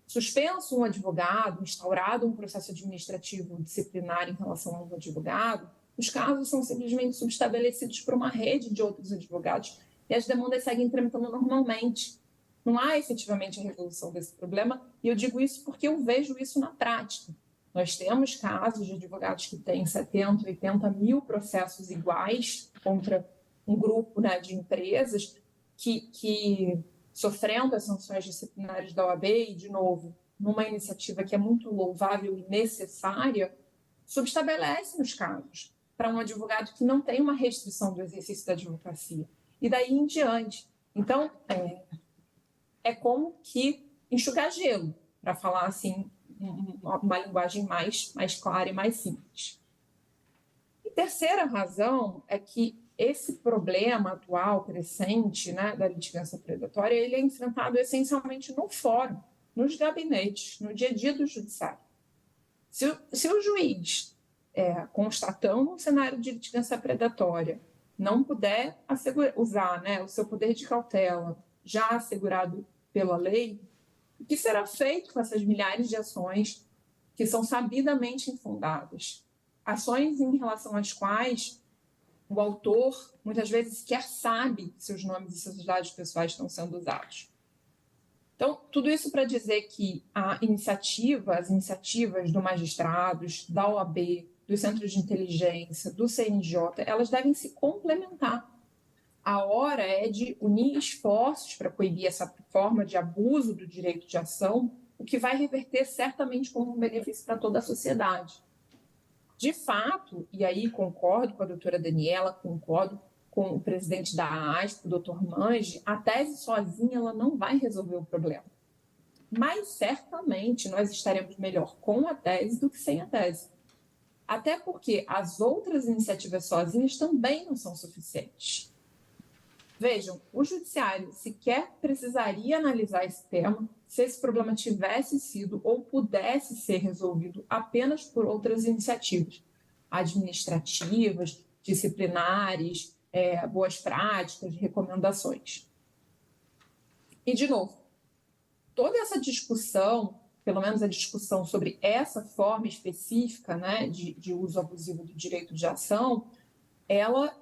suspenso um advogado, instaurado um processo administrativo disciplinar em relação a um advogado, os casos são simplesmente subestabelecidos por uma rede de outros advogados e as demandas seguem tramitando normalmente. Não há efetivamente a resolução desse problema, e eu digo isso porque eu vejo isso na prática. Nós temos casos de advogados que têm 70, 80 mil processos iguais contra um grupo, né, de empresas que sofrendo as sanções disciplinares da OAB, e, de novo, numa iniciativa que é muito louvável e necessária, subestabelece os casos para um advogado que não tem uma restrição do exercício da advocacia. E daí em diante. Então, é como que enxugar gelo, para falar assim, uma linguagem mais clara e mais simples. terceira razão é que esse problema atual, crescente, né, da litigância predatória, ele é enfrentado essencialmente no fórum, nos gabinetes, no dia a dia do judiciário. Se o juiz, constatando um cenário de litigância predatória, não puder usar, né, o seu poder de cautela já assegurado pela lei, o que será feito com essas milhares de ações que são sabidamente infundadas? Ações em relação às quais o autor, muitas vezes, sequer sabe se os nomes e seus dados pessoais estão sendo usados. Então, tudo isso para dizer que as iniciativas do magistrados, da OAB, dos centros de inteligência, do CNJ, elas devem se complementar. A hora é de unir esforços para coibir essa forma de abuso do direito de ação, o que vai reverter certamente como um benefício para toda a sociedade. De fato, e aí concordo com a doutora Daniela, concordo com o presidente da ASP, o doutor Mange, a tese sozinha ela não vai resolver o problema. Mas certamente nós estaremos melhor com a tese do que sem a tese. Até porque as outras iniciativas sozinhas também não são suficientes. Vejam, o judiciário sequer precisaria analisar esse tema se esse problema tivesse sido ou pudesse ser resolvido apenas por outras iniciativas administrativas, disciplinares, boas práticas, recomendações. E, de novo, toda essa discussão, pelo menos a discussão sobre essa forma específica, né, de uso abusivo do direito de ação, ela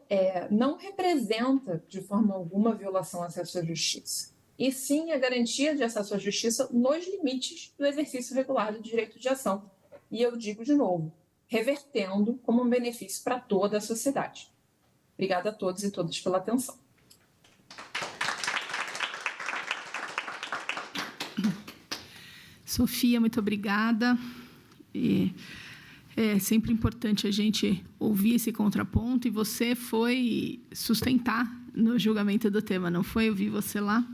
não representa, de forma alguma, violação ao acesso à justiça, e sim a garantia de acesso à justiça nos limites do exercício regular do direito de ação. E eu digo de novo, revertendo como um benefício para toda a sociedade. Obrigada a todos e todas pela atenção. Sofia, muito obrigada. É sempre importante a gente ouvir esse contraponto, e você foi sustentar no julgamento do tema, não foi? Eu vi você lá.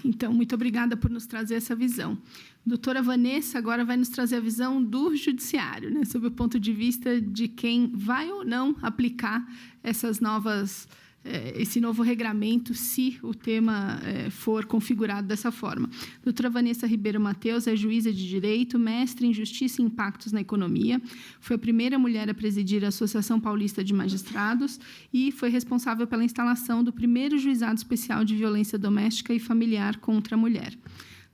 Então, muito obrigada por nos trazer essa visão. Doutora Vanessa agora vai nos trazer a visão do judiciário, né, sob o ponto de vista de quem vai ou não aplicar esse novo regramento, se o tema for configurado dessa forma. Doutora Vanessa Ribeiro Mateus é juíza de Direito, mestre em Justiça e Impactos na Economia, foi a primeira mulher a presidir a Associação Paulista de Magistrados e foi responsável pela instalação do primeiro Juizado Especial de Violência Doméstica e Familiar contra a Mulher.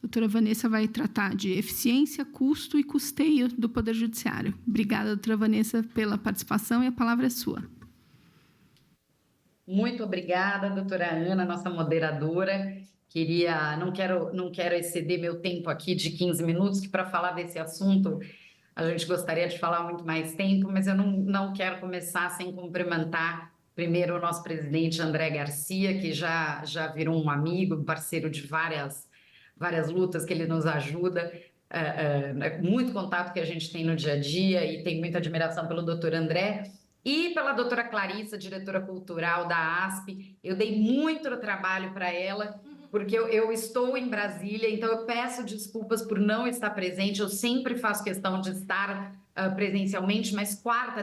Doutora Vanessa vai tratar de eficiência, custo e custeio do Poder Judiciário. Obrigada, doutora Vanessa, pela participação, e a palavra é sua. Muito obrigada, doutora Ana, nossa moderadora. Não quero exceder meu tempo aqui de 15 minutos, que para falar desse assunto a gente gostaria de falar muito mais tempo, mas eu não quero começar sem cumprimentar primeiro o nosso presidente André Garcia, que já virou um amigo, um parceiro de várias lutas que ele nos ajuda, muito contato que a gente tem no dia a dia, e tem muita admiração pelo doutor André. E pela doutora Clarissa, diretora cultural da ASP. Eu dei muito trabalho para ela, porque eu estou em Brasília, então eu peço desculpas por não estar presente. Eu sempre faço questão de estar presencialmente, mas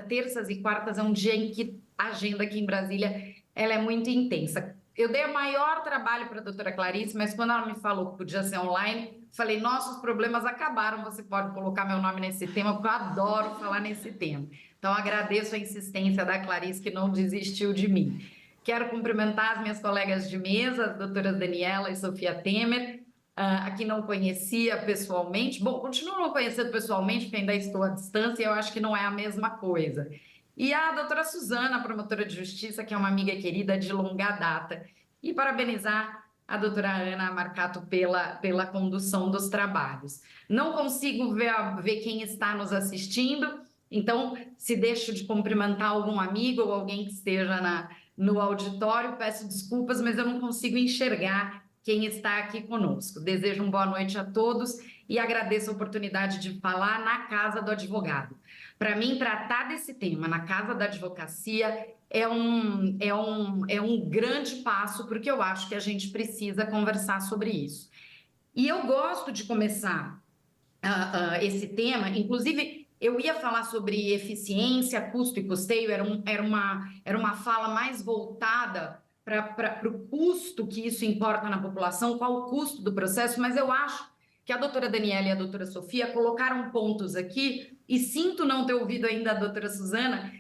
terças e quartas é um dia em que a agenda aqui em Brasília ela é muito intensa. Eu dei o maior trabalho para a doutora Clarissa, mas quando ela me falou que podia ser online, falei, nossos problemas acabaram, você pode colocar meu nome nesse tema, porque eu adoro falar nesse tema. Então, agradeço a insistência da Clarice, que não desistiu de mim. Quero cumprimentar as minhas colegas de mesa, as doutoras Daniela e Sofia Temer, a quem não conhecia pessoalmente. Bom, continuo não conhecendo pessoalmente, porque ainda estou à distância, e eu acho que não é a mesma coisa. E a doutora Suzana, promotora de justiça, que é uma amiga querida de longa data. E parabenizar a doutora Ana Marcato pela condução dos trabalhos. Não consigo ver quem está nos assistindo, então, se deixo de cumprimentar algum amigo ou alguém que esteja no auditório, peço desculpas, mas eu não consigo enxergar quem está aqui conosco. Desejo uma boa noite a todos e agradeço a oportunidade de falar na Casa do Advogado. Para mim, tratar desse tema na Casa da Advocacia é um grande passo, porque eu acho que a gente precisa conversar sobre isso. E eu gosto de começar esse tema, inclusive Eu ia falar sobre eficiência, custo e custeio, era uma fala mais voltada para o custo que isso importa na população, qual o custo do processo, mas eu acho que a doutora Daniela e a doutora Sofia colocaram pontos aqui, e sinto não ter ouvido ainda a doutora Suzana,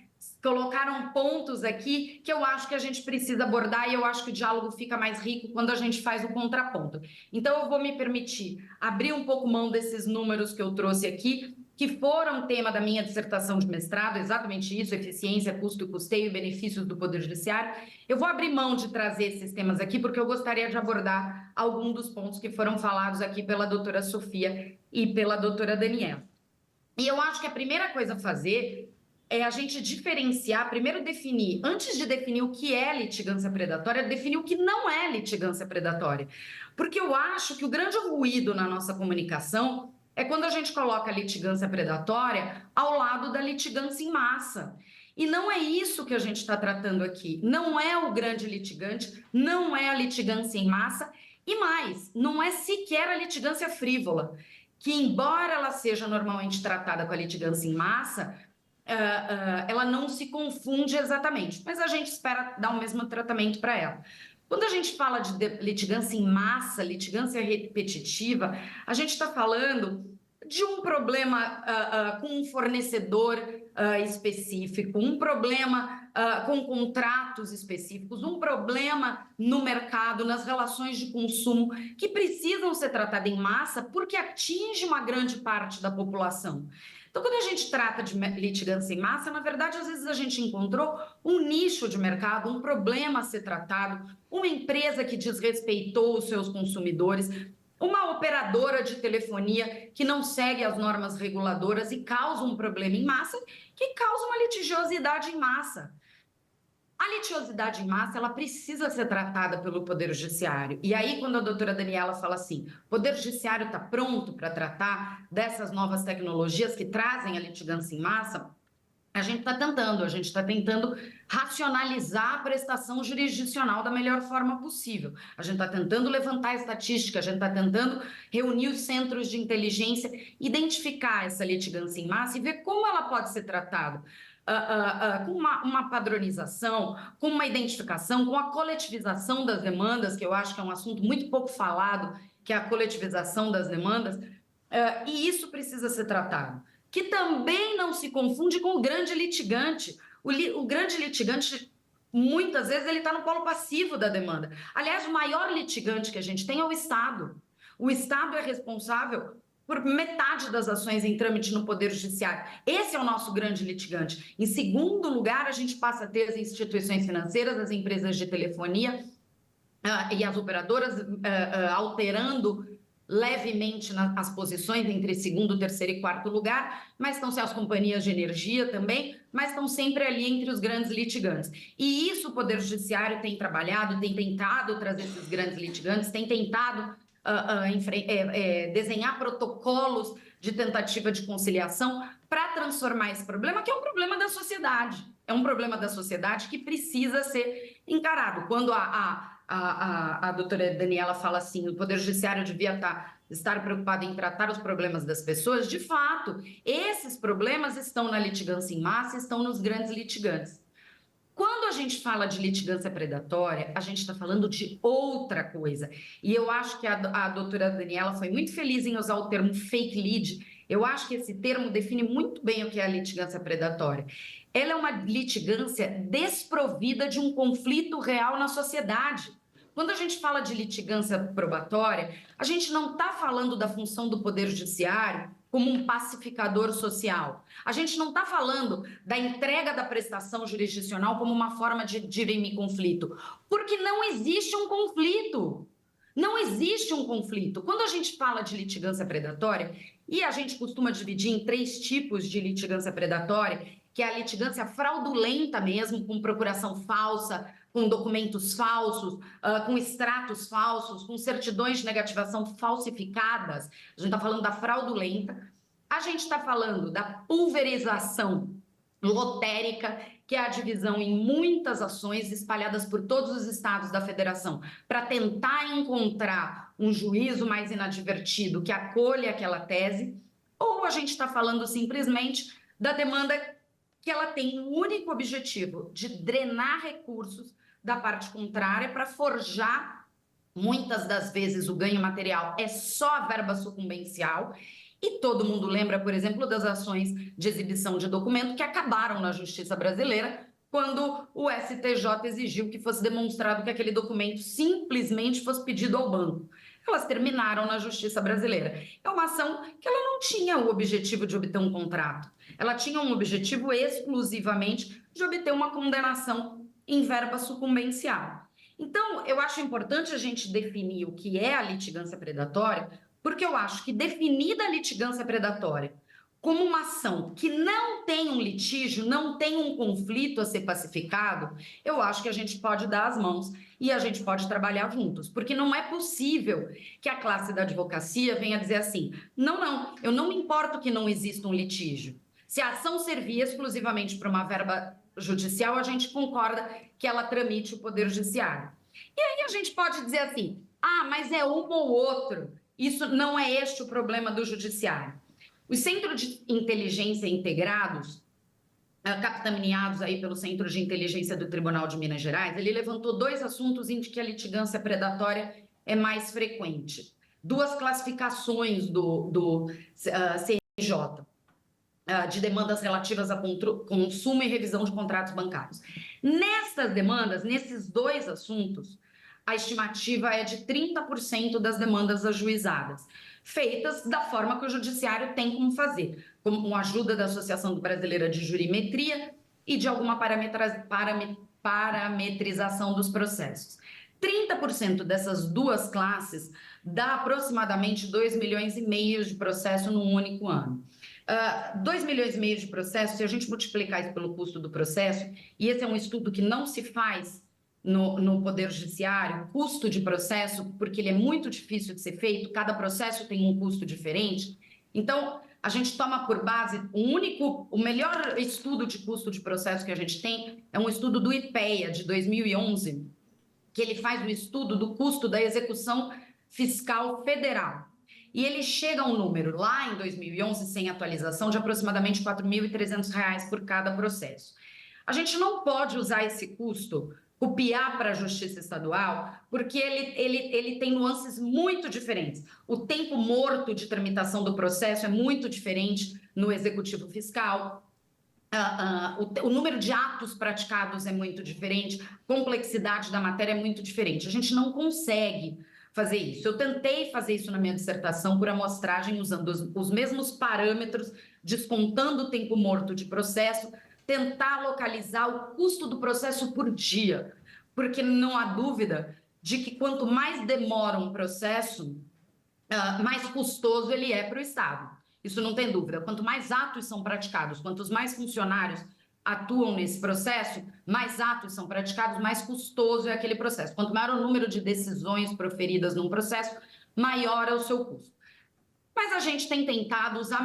colocaram pontos aqui que eu acho que a gente precisa abordar, e eu acho que o diálogo fica mais rico quando a gente faz o contraponto. Então, eu vou me permitir abrir um pouco mão desses números que eu trouxe aqui, que foram tema da minha dissertação de mestrado, exatamente isso, eficiência, custo e custeio e benefícios do Poder Judiciário. Eu vou abrir mão de trazer esses temas aqui, porque eu gostaria de abordar algum dos pontos que foram falados aqui pela doutora Sofia e pela doutora Daniela. E eu acho que a primeira coisa a fazer é a gente diferenciar, primeiro definir, antes de definir o que é litigância predatória, definir o que não é litigância predatória. Porque eu acho que o grande ruído na nossa comunicação é quando a gente coloca a litigância predatória ao lado da litigância em massa. E não é isso que a gente está tratando aqui. Não é o grande litigante, não é a litigância em massa, e mais, não é sequer a litigância frívola, que embora ela seja normalmente tratada com a litigância em massa, ela não se confunde exatamente, mas a gente espera dar o mesmo tratamento para ela. Quando a gente fala de litigância em massa, litigância repetitiva, a gente está falando de um problema com um fornecedor específico, um problema com contratos específicos, um problema no mercado, nas relações de consumo, que precisam ser tratadas em massa porque atinge uma grande parte da população. Então, quando a gente trata de litigância em massa, na verdade, às vezes a gente encontrou um nicho de mercado, um problema a ser tratado, uma empresa que desrespeitou os seus consumidores, uma operadora de telefonia que não segue as normas reguladoras e causa um problema em massa, que causa uma litigiosidade em massa. A litigiosidade em massa, ela precisa ser tratada pelo Poder Judiciário. E aí, quando a doutora Daniela fala assim, o Poder Judiciário está pronto para tratar dessas novas tecnologias que trazem a litigância em massa, a gente está tentando racionalizar a prestação jurisdicional da melhor forma possível. A gente está tentando levantar a estatística, a gente está tentando reunir os centros de inteligência, identificar essa litigância em massa e ver como ela pode ser tratada. Com uma padronização, com uma identificação, com a coletivização das demandas, que eu acho que é um assunto muito pouco falado, que é a coletivização das demandas, e isso precisa ser tratado. Que também não se confunde com o grande litigante. O grande litigante, muitas vezes, ele está no polo passivo da demanda. Aliás, o maior litigante que a gente tem é o Estado. O Estado é responsável por metade das ações em trâmite no Poder Judiciário. Esse é o nosso grande litigante. Em segundo lugar, a gente passa a ter as instituições financeiras, as empresas de telefonia e as operadoras alterando levemente as posições entre segundo, terceiro e quarto lugar, mas estão as companhias de energia também, mas estão sempre ali entre os grandes litigantes. E isso o Poder Judiciário tem trabalhado, tem tentado trazer esses grandes litigantes, tem tentado desenhar protocolos de tentativa de conciliação para transformar esse problema, que é um problema da sociedade. É um problema da sociedade que precisa ser encarado. Quando a doutora Daniela fala assim, o Poder Judiciário devia estar preocupado em tratar os problemas das pessoas, de fato, esses problemas estão na litigância em massa, estão nos grandes litigantes. Quando a gente fala de litigância predatória, a gente está falando de outra coisa. E eu acho que a doutora Daniela foi muito feliz em usar o termo fake lead. Eu acho que esse termo define muito bem o que é a litigância predatória. Ela é uma litigância desprovida de um conflito real na sociedade. Quando a gente fala de litigância probatória, a gente não está falando da função do Poder Judiciário como um pacificador social. A gente não está falando da entrega da prestação jurisdicional como uma forma de dirimir conflito, porque não existe um conflito. Não existe um conflito. Quando a gente fala de litigância predatória, e a gente costuma dividir em 3 tipos de litigância predatória, que é a litigância fraudulenta mesmo, com procuração falsa, com documentos falsos, com extratos falsos, com certidões de negativação falsificadas. A gente está falando da fraudulenta. A gente está falando da pulverização lotérica, que é a divisão em muitas ações espalhadas por todos os estados da federação, para tentar encontrar um juízo mais inadvertido que acolha aquela tese. ou a gente está falando simplesmente da demanda que ela tem o único objetivo de drenar recursos da parte contrária para forjar, muitas das vezes o ganho material é só a verba sucumbencial, e todo mundo lembra, por exemplo, das ações de exibição de documento que acabaram na justiça brasileira quando o STJ exigiu que fosse demonstrado que aquele documento simplesmente fosse pedido ao banco. Elas terminaram na justiça brasileira. É uma ação que ela não tinha o objetivo de obter um contrato. Ela tinha um objetivo exclusivamente de obter uma condenação em verba sucumbencial. Então, eu acho importante a gente definir o que é a litigância predatória, porque eu acho que definida a litigância predatória como uma ação que não tem um litígio, não tem um conflito a ser pacificado, eu acho que a gente pode dar as mãos e a gente pode trabalhar juntos, porque não é possível que a classe da advocacia venha dizer assim, não, eu não me importo que não exista um litígio. Se a ação servir exclusivamente para uma verba judicial, a gente concorda que ela tramite o Poder Judiciário. E aí a gente pode dizer assim, mas é um ou outro, isso não é este o problema do Judiciário. Os centros de inteligência integrados, capitaneados aí pelo Centro de Inteligência do Tribunal de Minas Gerais, ele levantou 2 assuntos em que a litigância predatória é mais frequente. 2 classificações do CNJ, de demandas relativas a consumo e revisão de contratos bancários. Nessas demandas, nesses 2 assuntos, a estimativa é de 30% das demandas ajuizadas, feitas da forma que o judiciário tem como fazer, com a ajuda da Associação Brasileira de Jurimetria e de alguma parametrização dos processos. 30% dessas 2 classes dá aproximadamente 2,5 milhões de processos num único ano. 2,5 milhões de processos, se a gente multiplicar isso pelo custo do processo, e esse é um estudo que não se faz no Poder Judiciário, custo de processo, porque ele é muito difícil de ser feito, cada processo tem um custo diferente. Então, a gente toma por base, o melhor estudo de custo de processo que a gente tem é um estudo do IPEA, de 2011, que ele faz o estudo do custo da execução fiscal federal. E ele chega a um número, lá em 2011, sem atualização, de aproximadamente R$ 4.300 por cada processo. A gente não pode usar esse custo, copiar para a Justiça Estadual, porque ele tem nuances muito diferentes. O tempo morto de tramitação do processo é muito diferente no Executivo Fiscal, o número de atos praticados é muito diferente, a complexidade da matéria é muito diferente. A gente não consegue fazer isso. Eu tentei fazer isso na minha dissertação por amostragem, usando os mesmos parâmetros, descontando o tempo morto de processo, tentar localizar o custo do processo por dia, porque não há dúvida de que quanto mais demora um processo, mais custoso ele é para o Estado. Isso não tem dúvida. Quanto mais atos são praticados, quantos mais funcionários atuam nesse processo, mais atos são praticados, mais custoso é aquele processo. Quanto maior o número de decisões proferidas num processo, maior é o seu custo. Mas a gente tem tentado usar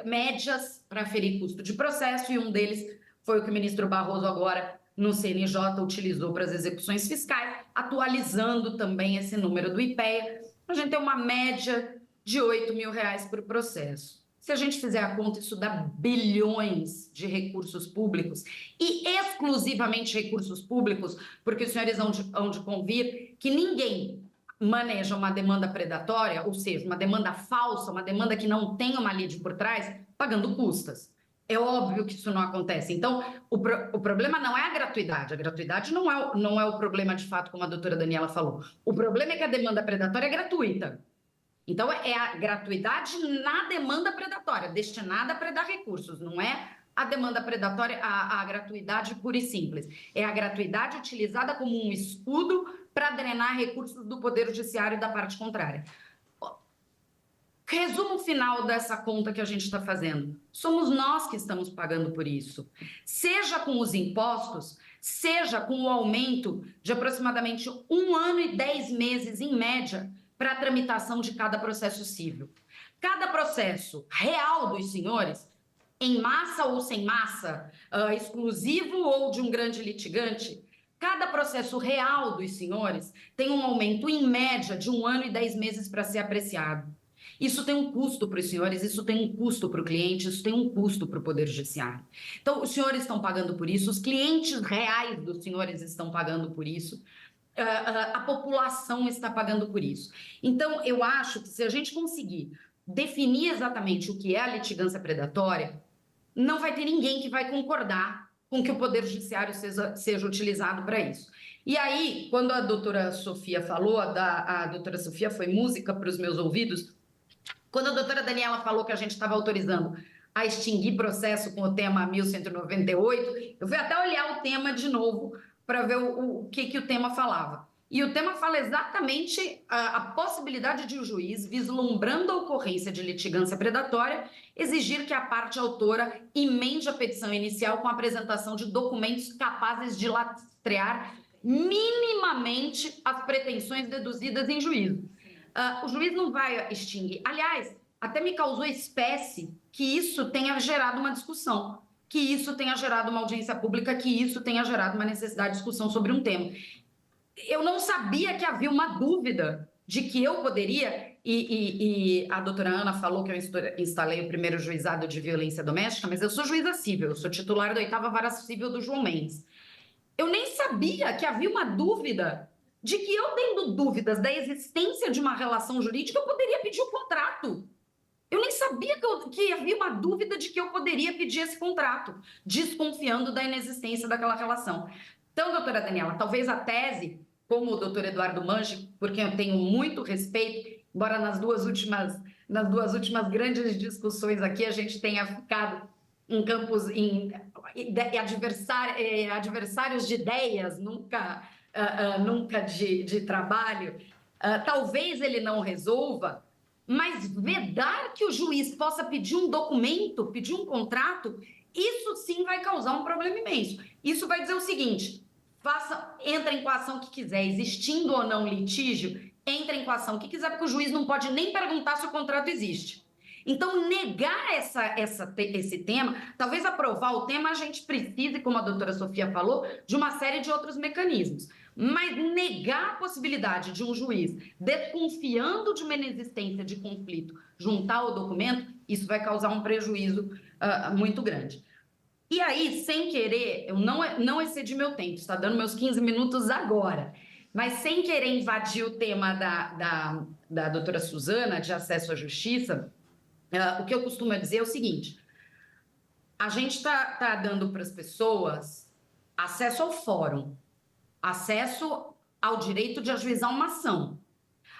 médias para aferir custo de processo, e um deles foi o que o ministro Barroso agora no CNJ utilizou para as execuções fiscais, atualizando também esse número do IPEA. A gente tem uma média de R$ 8.000 por processo. Se a gente fizer a conta, isso dá bilhões de recursos públicos, e exclusivamente recursos públicos, porque os senhores hão de convir que ninguém maneja uma demanda predatória, ou seja, uma demanda falsa, uma demanda que não tem uma lide por trás, pagando custas. É óbvio que isso não acontece. Então, o problema não é a gratuidade não é o problema de fato, como a doutora Daniela falou. O problema é que a demanda predatória é gratuita. Então, é a gratuidade na demanda predatória, destinada a predar recursos, não é a demanda predatória, a gratuidade pura e simples. É a gratuidade utilizada como um escudo para drenar recursos do Poder Judiciário e da parte contrária. Resumo final dessa conta que a gente está fazendo. Somos nós que estamos pagando por isso. Seja com os impostos, seja com o aumento de aproximadamente 1 ano e 10 meses, em média, para a tramitação de cada processo civil. Cada processo real dos senhores, em massa ou sem massa, exclusivo ou de um grande litigante, cada processo real dos senhores tem um aumento, em média, de 1 ano e 10 meses para ser apreciado. Isso tem um custo para os senhores, isso tem um custo para o cliente, isso tem um custo para o Poder Judiciário. Então, os senhores estão pagando por isso, os clientes reais dos senhores estão pagando por isso, a população está pagando por isso. Então, eu acho que se a gente conseguir definir exatamente o que é a litigância predatória, não vai ter ninguém que vai concordar com que o Poder Judiciário seja utilizado para isso. E aí, quando a doutora Sofia falou, a doutora Sofia foi música para os meus ouvidos, quando a doutora Daniela falou que a gente estava autorizando a extinguir processo com o tema 1198, eu fui até olhar o tema de novo para ver o que o tema falava. E o tema fala exatamente a possibilidade de o juiz, vislumbrando a ocorrência de litigância predatória, exigir que a parte autora emende a petição inicial com a apresentação de documentos capazes de lastrear minimamente as pretensões deduzidas em juízo. O juiz não vai extinguir. Aliás, até me causou espécie que isso tenha gerado uma discussão, que isso tenha gerado uma audiência pública, que isso tenha gerado uma necessidade de discussão sobre um tema. Eu não sabia que havia uma dúvida de que eu poderia, e a doutora Ana falou que eu instalei o primeiro juizado de violência doméstica, mas eu sou juíza civil, eu sou titular da 8ª Vara Civil do João Mendes. Eu nem sabia que havia uma dúvida de que eu, tendo dúvidas da existência de uma relação jurídica, eu poderia pedir o contrato. Eu nem sabia que havia uma dúvida de que eu poderia pedir esse contrato, desconfiando da inexistência daquela relação. Então, doutora Daniela, talvez a tese, como o doutor Eduardo Manchi, por quem eu tenho muito respeito, embora nas duas últimas grandes discussões aqui a gente tenha ficado em campos, adversários de ideias, nunca de trabalho, talvez ele não resolva, mas vedar que o juiz possa pedir um documento, pedir um contrato, isso sim vai causar um problema imenso. Isso vai dizer o seguinte: entrem com a ação que quiser, existindo ou não litígio, entrem com a ação que quiser, porque o juiz não pode nem perguntar se o contrato existe. Então, negar esse tema, talvez aprovar o tema, a gente precise, como a doutora Sofia falou, de uma série de outros mecanismos. Mas negar a possibilidade de um juiz, desconfiando de uma inexistência de conflito, juntar o documento, isso vai causar um prejuízo muito grande. E aí, sem querer, eu não excedi meu tempo, está dando meus 15 minutos agora, mas sem querer invadir o tema da doutora Suzana, de acesso à justiça, o que eu costumo dizer é o seguinte: a gente está dando para as pessoas acesso ao fórum, acesso ao direito de ajuizar uma ação.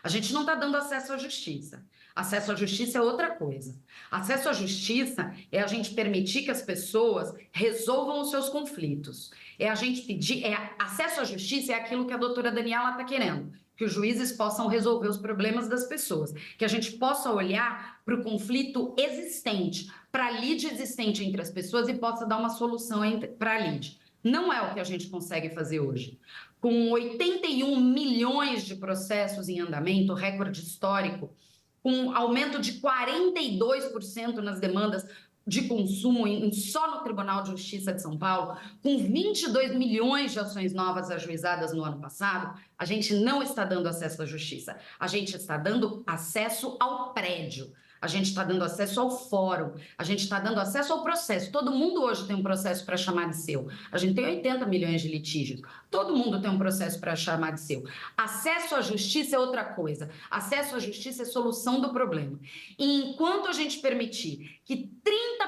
A gente não está dando acesso à justiça. Acesso à justiça é outra coisa. Acesso à justiça é a gente permitir que as pessoas resolvam os seus conflitos. É a gente pedir... acesso à justiça é aquilo que a doutora Daniela está querendo, que os juízes possam resolver os problemas das pessoas, que a gente possa olhar para o conflito existente, para a lide existente entre as pessoas e possa dar uma solução para a lide. Não é o que a gente consegue fazer hoje. Com 81 milhões de processos em andamento, recorde histórico, com aumento de 42% nas demandas de consumo só no Tribunal de Justiça de São Paulo, com 22 milhões de ações novas ajuizadas no ano passado, a gente não está dando acesso à justiça. A gente está dando acesso ao prédio. A gente está dando acesso ao fórum, a gente está dando acesso ao processo. Todo mundo hoje tem um processo para chamar de seu. A gente tem 80 milhões de litígios. Todo mundo tem um processo para chamar de seu. Acesso à justiça é outra coisa. Acesso à justiça é solução do problema. E enquanto a gente permitir que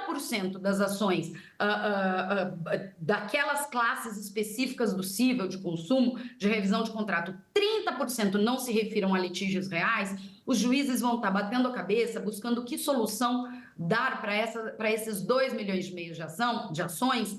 30% das ações daquelas classes específicas do cível de consumo, de revisão de contrato, 30% não se refiram a litígios reais, os juízes vão estar batendo a cabeça, buscando que solução dar para esses 2,5 milhões de ações,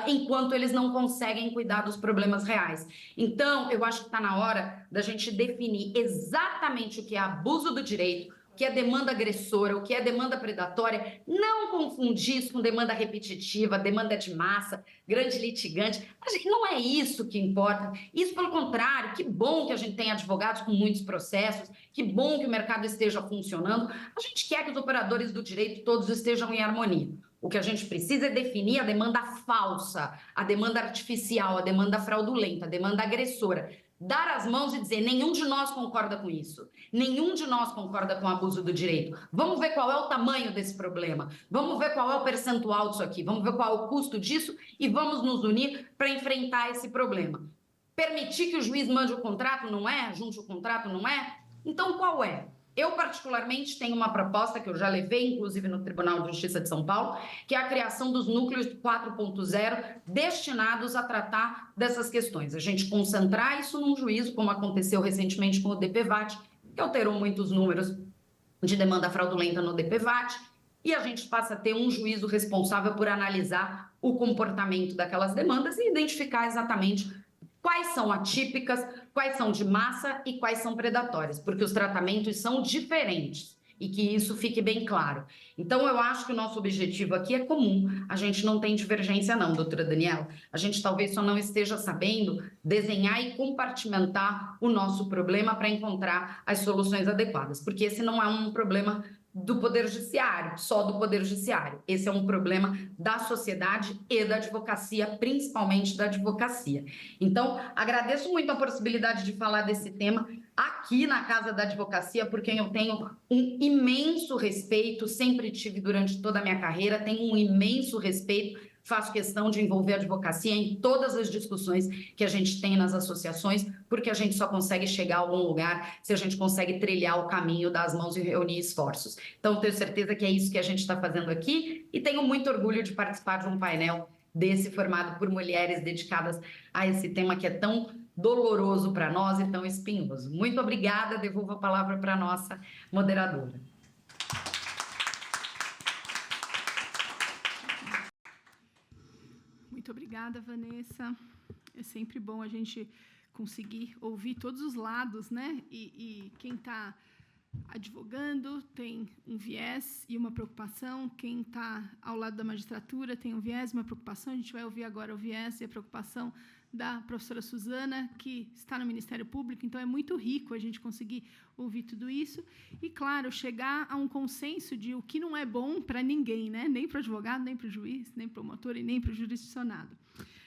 enquanto eles não conseguem cuidar dos problemas reais. Então, eu acho que está na hora da gente definir exatamente o que é abuso do direito, o que é demanda agressora, o que é demanda predatória, não confundir isso com demanda repetitiva, demanda de massa, grande litigante. Não é isso que importa. Isso, pelo contrário, que bom que a gente tem advogados com muitos processos, que bom que o mercado esteja funcionando. A gente quer que os operadores do direito todos estejam em harmonia. O que a gente precisa é definir a demanda falsa, a demanda artificial, a demanda fraudulenta, a demanda agressora. dar as mãos e dizer, nenhum de nós concorda com isso, nenhum de nós concorda com o abuso do direito. Vamos ver qual é o tamanho desse problema, vamos ver qual é o percentual disso aqui, vamos ver qual é o custo disso e vamos nos unir para enfrentar esse problema. Permitir que o juiz mande o contrato não é? Junte o contrato não é? Então, qual é? Eu, particularmente, tenho uma proposta que eu já levei, inclusive, no Tribunal de Justiça de São Paulo, que é a criação dos núcleos 4.0 destinados a tratar dessas questões. A gente concentrar isso num juízo, como aconteceu recentemente com o DPVAT, que alterou muitos números de demanda fraudulenta no DPVAT, e a gente passa a ter um juízo responsável por analisar o comportamento daquelas demandas e identificar exatamente quais são atípicas, quais são de massa e quais são predatórias, porque os tratamentos são diferentes e que isso fique bem claro. Então, eu acho que o nosso objetivo aqui é comum, a gente não tem divergência não, doutora Daniela, a gente talvez só não esteja sabendo desenhar e compartimentar o nosso problema para encontrar as soluções adequadas, porque esse não é um problema do Poder Judiciário, só do Poder Judiciário. Esse é um problema da sociedade e da advocacia, principalmente da advocacia. Então, agradeço muito a possibilidade de falar desse tema aqui na Casa da Advocacia, porque eu tenho um imenso respeito, sempre tive durante toda a minha carreira, tenho um imenso respeito, faço questão de envolver a advocacia em todas as discussões que a gente tem nas associações, porque a gente só consegue chegar a algum lugar se a gente consegue trilhar o caminho das mãos e reunir esforços. Então, tenho certeza que é isso que a gente está fazendo aqui e tenho muito orgulho de participar de um painel desse formado por mulheres dedicadas a esse tema que é tão doloroso para nós e tão espinhoso. Muito obrigada, devolvo a palavra para a nossa moderadora. Muito obrigada, Vanessa. É sempre bom a gente conseguir ouvir todos os lados, né? E quem está advogando tem um viés e uma preocupação, quem está ao lado da magistratura tem um viés e uma preocupação. A gente vai ouvir agora o viés e a preocupação da professora Suzana, que está no Ministério Público, então é muito rico a gente conseguir ouvir tudo isso e, claro, chegar a um consenso de o que não é bom para ninguém, né? Nem para o advogado, nem para o juiz, nem para o promotor e nem para o jurisdicionado.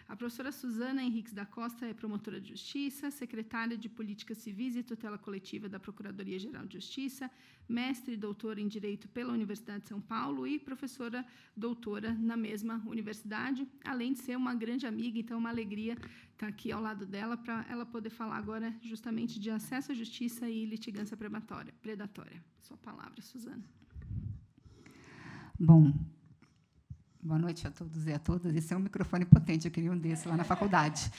A professora Suzana Henriques da Costa é promotora de Justiça, secretária de Políticas Civis e Tutela Coletiva da Procuradoria-Geral de Justiça, mestre e doutora em Direito pela Universidade de São Paulo e professora doutora na mesma universidade, além de ser uma grande amiga, então é uma alegria estar aqui ao lado dela para ela poder falar agora justamente de acesso à justiça e litigância predatória. Sua palavra, Suzana. Bom, boa noite a todos e a todas. Esse é um microfone potente, eu queria um desse lá na faculdade.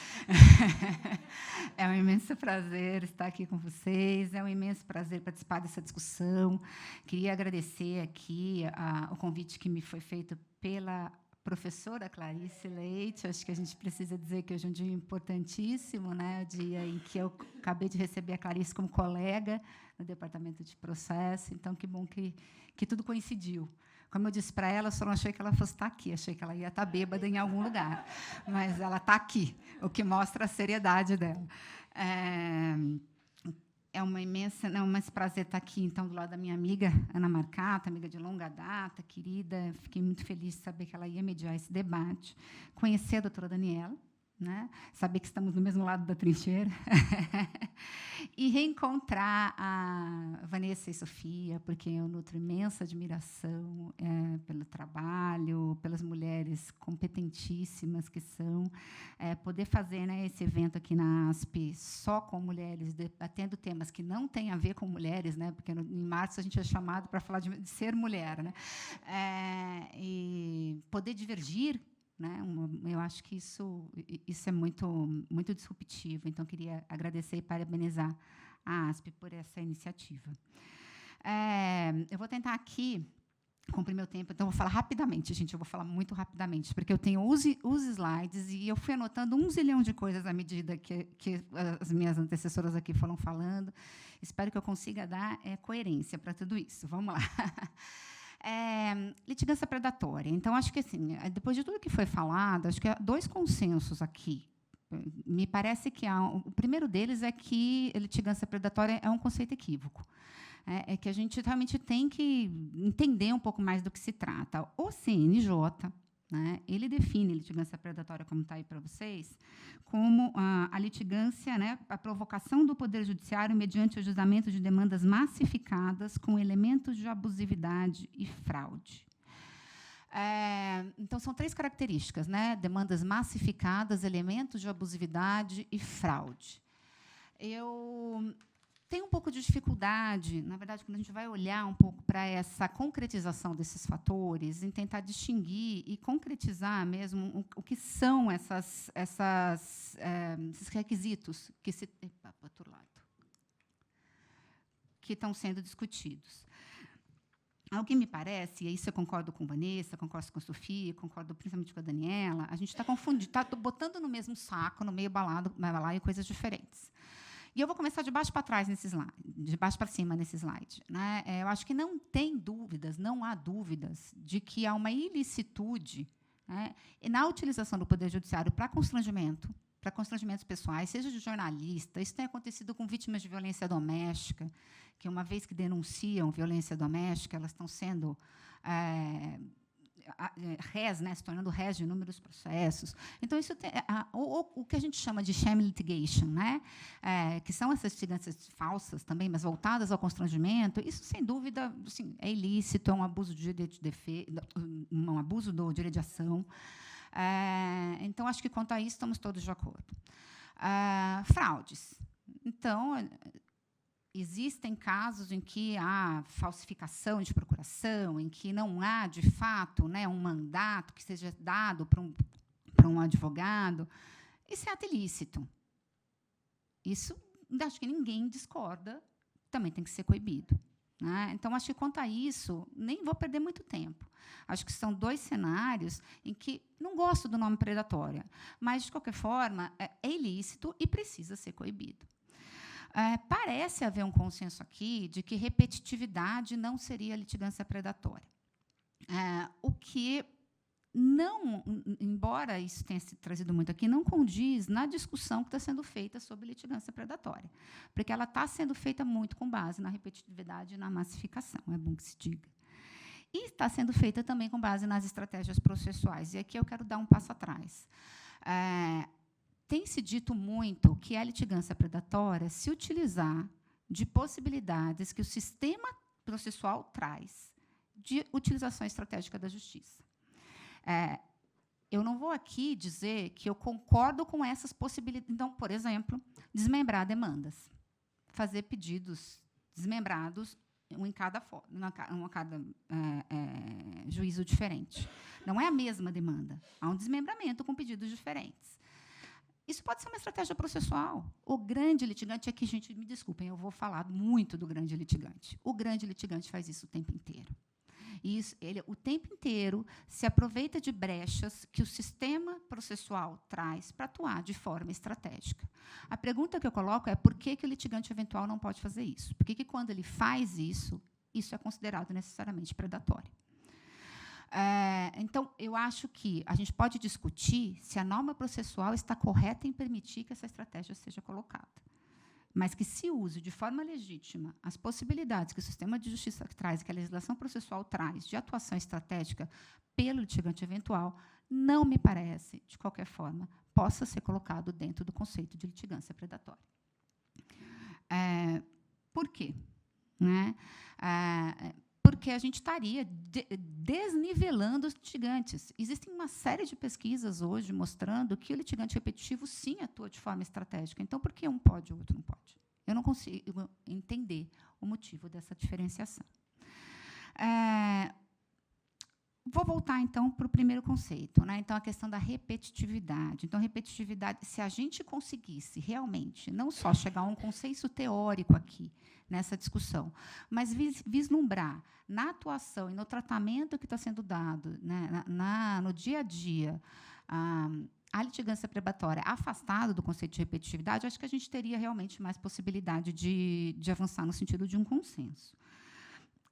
É um imenso prazer estar aqui com vocês, é um imenso prazer participar dessa discussão. Queria agradecer aqui o convite que me foi feito pela professora Clarice Leite. Acho que a gente precisa dizer que hoje é um dia importantíssimo, né? O dia em que eu acabei de receber a Clarice como colega no Departamento de Processo. Então, que bom que tudo coincidiu. Como eu disse para ela, eu só não achei que ela fosse estar aqui, achei que ela ia estar bêbada em algum lugar, mas ela está aqui, o que mostra a seriedade dela. É um imenso prazer estar aqui, então, do lado da minha amiga Ana Marcato, amiga de longa data, querida. Fiquei muito feliz de saber que ela ia mediar esse debate, conhecer a doutora Daniela, né? Saber que estamos no mesmo lado da trincheira e reencontrar a Vanessa e Sofia, porque eu nutro imensa admiração pelo trabalho, pelas mulheres competentíssimas que são. Poder fazer, né, esse evento aqui na ASP só com mulheres, debatendo temas que não têm a ver com mulheres, né, porque em março a gente é chamado para falar de ser mulher, né, e poder divergir, né? Eu acho que isso é muito disruptivo. Então, queria agradecer e parabenizar a ASP por essa iniciativa. Eu vou tentar aqui cumprir meu tempo, então, vou falar rapidamente, gente, eu vou falar muito rapidamente, porque eu tenho os slides e eu fui anotando 1 zilhão de coisas à medida que as minhas antecessoras aqui foram falando. Espero que eu consiga dar coerência para tudo isso. Vamos lá. Litigância predatória. Então, acho que, assim, depois de tudo que foi falado, acho que há 2 consensos aqui. Me parece que o primeiro deles é que litigância predatória é um conceito equívoco. É que a gente realmente tem que entender um pouco mais do que se trata. O CNJ, né? Ele define litigância predatória, como está aí para vocês, como a litigância, né, a provocação do Poder Judiciário mediante o ajustamento de demandas massificadas com elementos de abusividade e fraude. Então, são 3 características, né? Demandas massificadas, elementos de abusividade e fraude. Eu tenho um pouco de dificuldade, na verdade, quando a gente vai olhar um pouco para essa concretização desses fatores, em tentar distinguir e concretizar mesmo o que são esses requisitos que que estão sendo discutidos. Ao que me parece, e isso eu concordo com a Vanessa, concordo com a Sofia, concordo principalmente com a Daniela, a gente está confundindo, está botando no mesmo saco, no meio balaio, coisas diferentes. E eu vou começar de baixo para trás nesse slide, de baixo para cima nesse slide, né? Eu acho que não há dúvidas de que há uma ilicitude, né, na utilização do Poder Judiciário para constrangimentos pessoais, seja de jornalista. Isso tem acontecido com vítimas de violência doméstica, que, uma vez que denunciam violência doméstica, elas estão sendo réis, né, se tornando réis de inúmeros processos. Então, isso tem, o que a gente chama de sham litigation, né, que são essas litigâncias falsas também, mas voltadas ao constrangimento, isso, sem dúvida, assim, é ilícito, é um abuso do direito de defesa, um abuso do direito de ação. Então, acho que, quanto a isso, estamos todos de acordo. Fraudes. Então, existem casos em que há falsificação de procuração, em que não há, de fato, né, um mandato que seja dado para um advogado. Isso é ato ilícito. Isso, acho que ninguém discorda, também tem que ser coibido, né? Então, acho que, quanto a isso, nem vou perder muito tempo. Acho que são 2 cenários em que não gosto do nome predatória, mas, de qualquer forma, é ilícito e precisa ser coibido. Parece haver um consenso aqui de que repetitividade não seria litigância predatória. O que não, embora isso tenha sido trazido muito aqui, não condiz na discussão que está sendo feita sobre litigância predatória, porque ela está sendo feita muito com base na repetitividade e na massificação, é bom que se diga. E está sendo feita também com base nas estratégias processuais. E aqui eu quero dar um passo atrás. Tem-se dito muito que a litigância predatória se utilizar de possibilidades que o sistema processual traz de utilização estratégica da justiça. Eu não vou aqui dizer que eu concordo com essas possibilidades. Então, por exemplo, desmembrar demandas, fazer pedidos desmembrados, um em cada juízo diferente. Não é a mesma demanda, há um desmembramento com pedidos diferentes. Isso pode ser uma estratégia processual. O grande litigante, aqui, gente, me desculpem, eu vou falar muito do grande litigante. O grande litigante faz isso o tempo inteiro. E isso, ele, o tempo inteiro, se aproveita de brechas que o sistema processual traz para atuar de forma estratégica. A pergunta que eu coloco é por que o litigante eventual não pode fazer isso? Por que, quando ele faz isso, isso é considerado necessariamente predatório? Então, eu acho que a gente pode discutir se a norma processual está correta em permitir que essa estratégia seja colocada, mas que se use de forma legítima as possibilidades que o sistema de justiça traz, que a legislação processual traz, de atuação estratégica pelo litigante eventual, não me parece, de qualquer forma, possa ser colocado dentro do conceito de litigância predatória. Por quê? Né? Porque a gente estaria desnivelando os litigantes. Existem uma série de pesquisas hoje mostrando que o litigante repetitivo, sim, atua de forma estratégica. Então, por que um pode e o outro não pode? Eu não consigo entender o motivo dessa diferenciação. Vou voltar, então, para o primeiro conceito, né? Então, a questão da repetitividade. Então, repetitividade, se a gente conseguisse realmente não só chegar a um consenso teórico aqui, nessa discussão, mas vislumbrar na atuação e no tratamento que está sendo dado, né, no dia a dia, a litigância predatória afastada do conceito de repetitividade, acho que a gente teria realmente mais possibilidade de avançar no sentido de um consenso.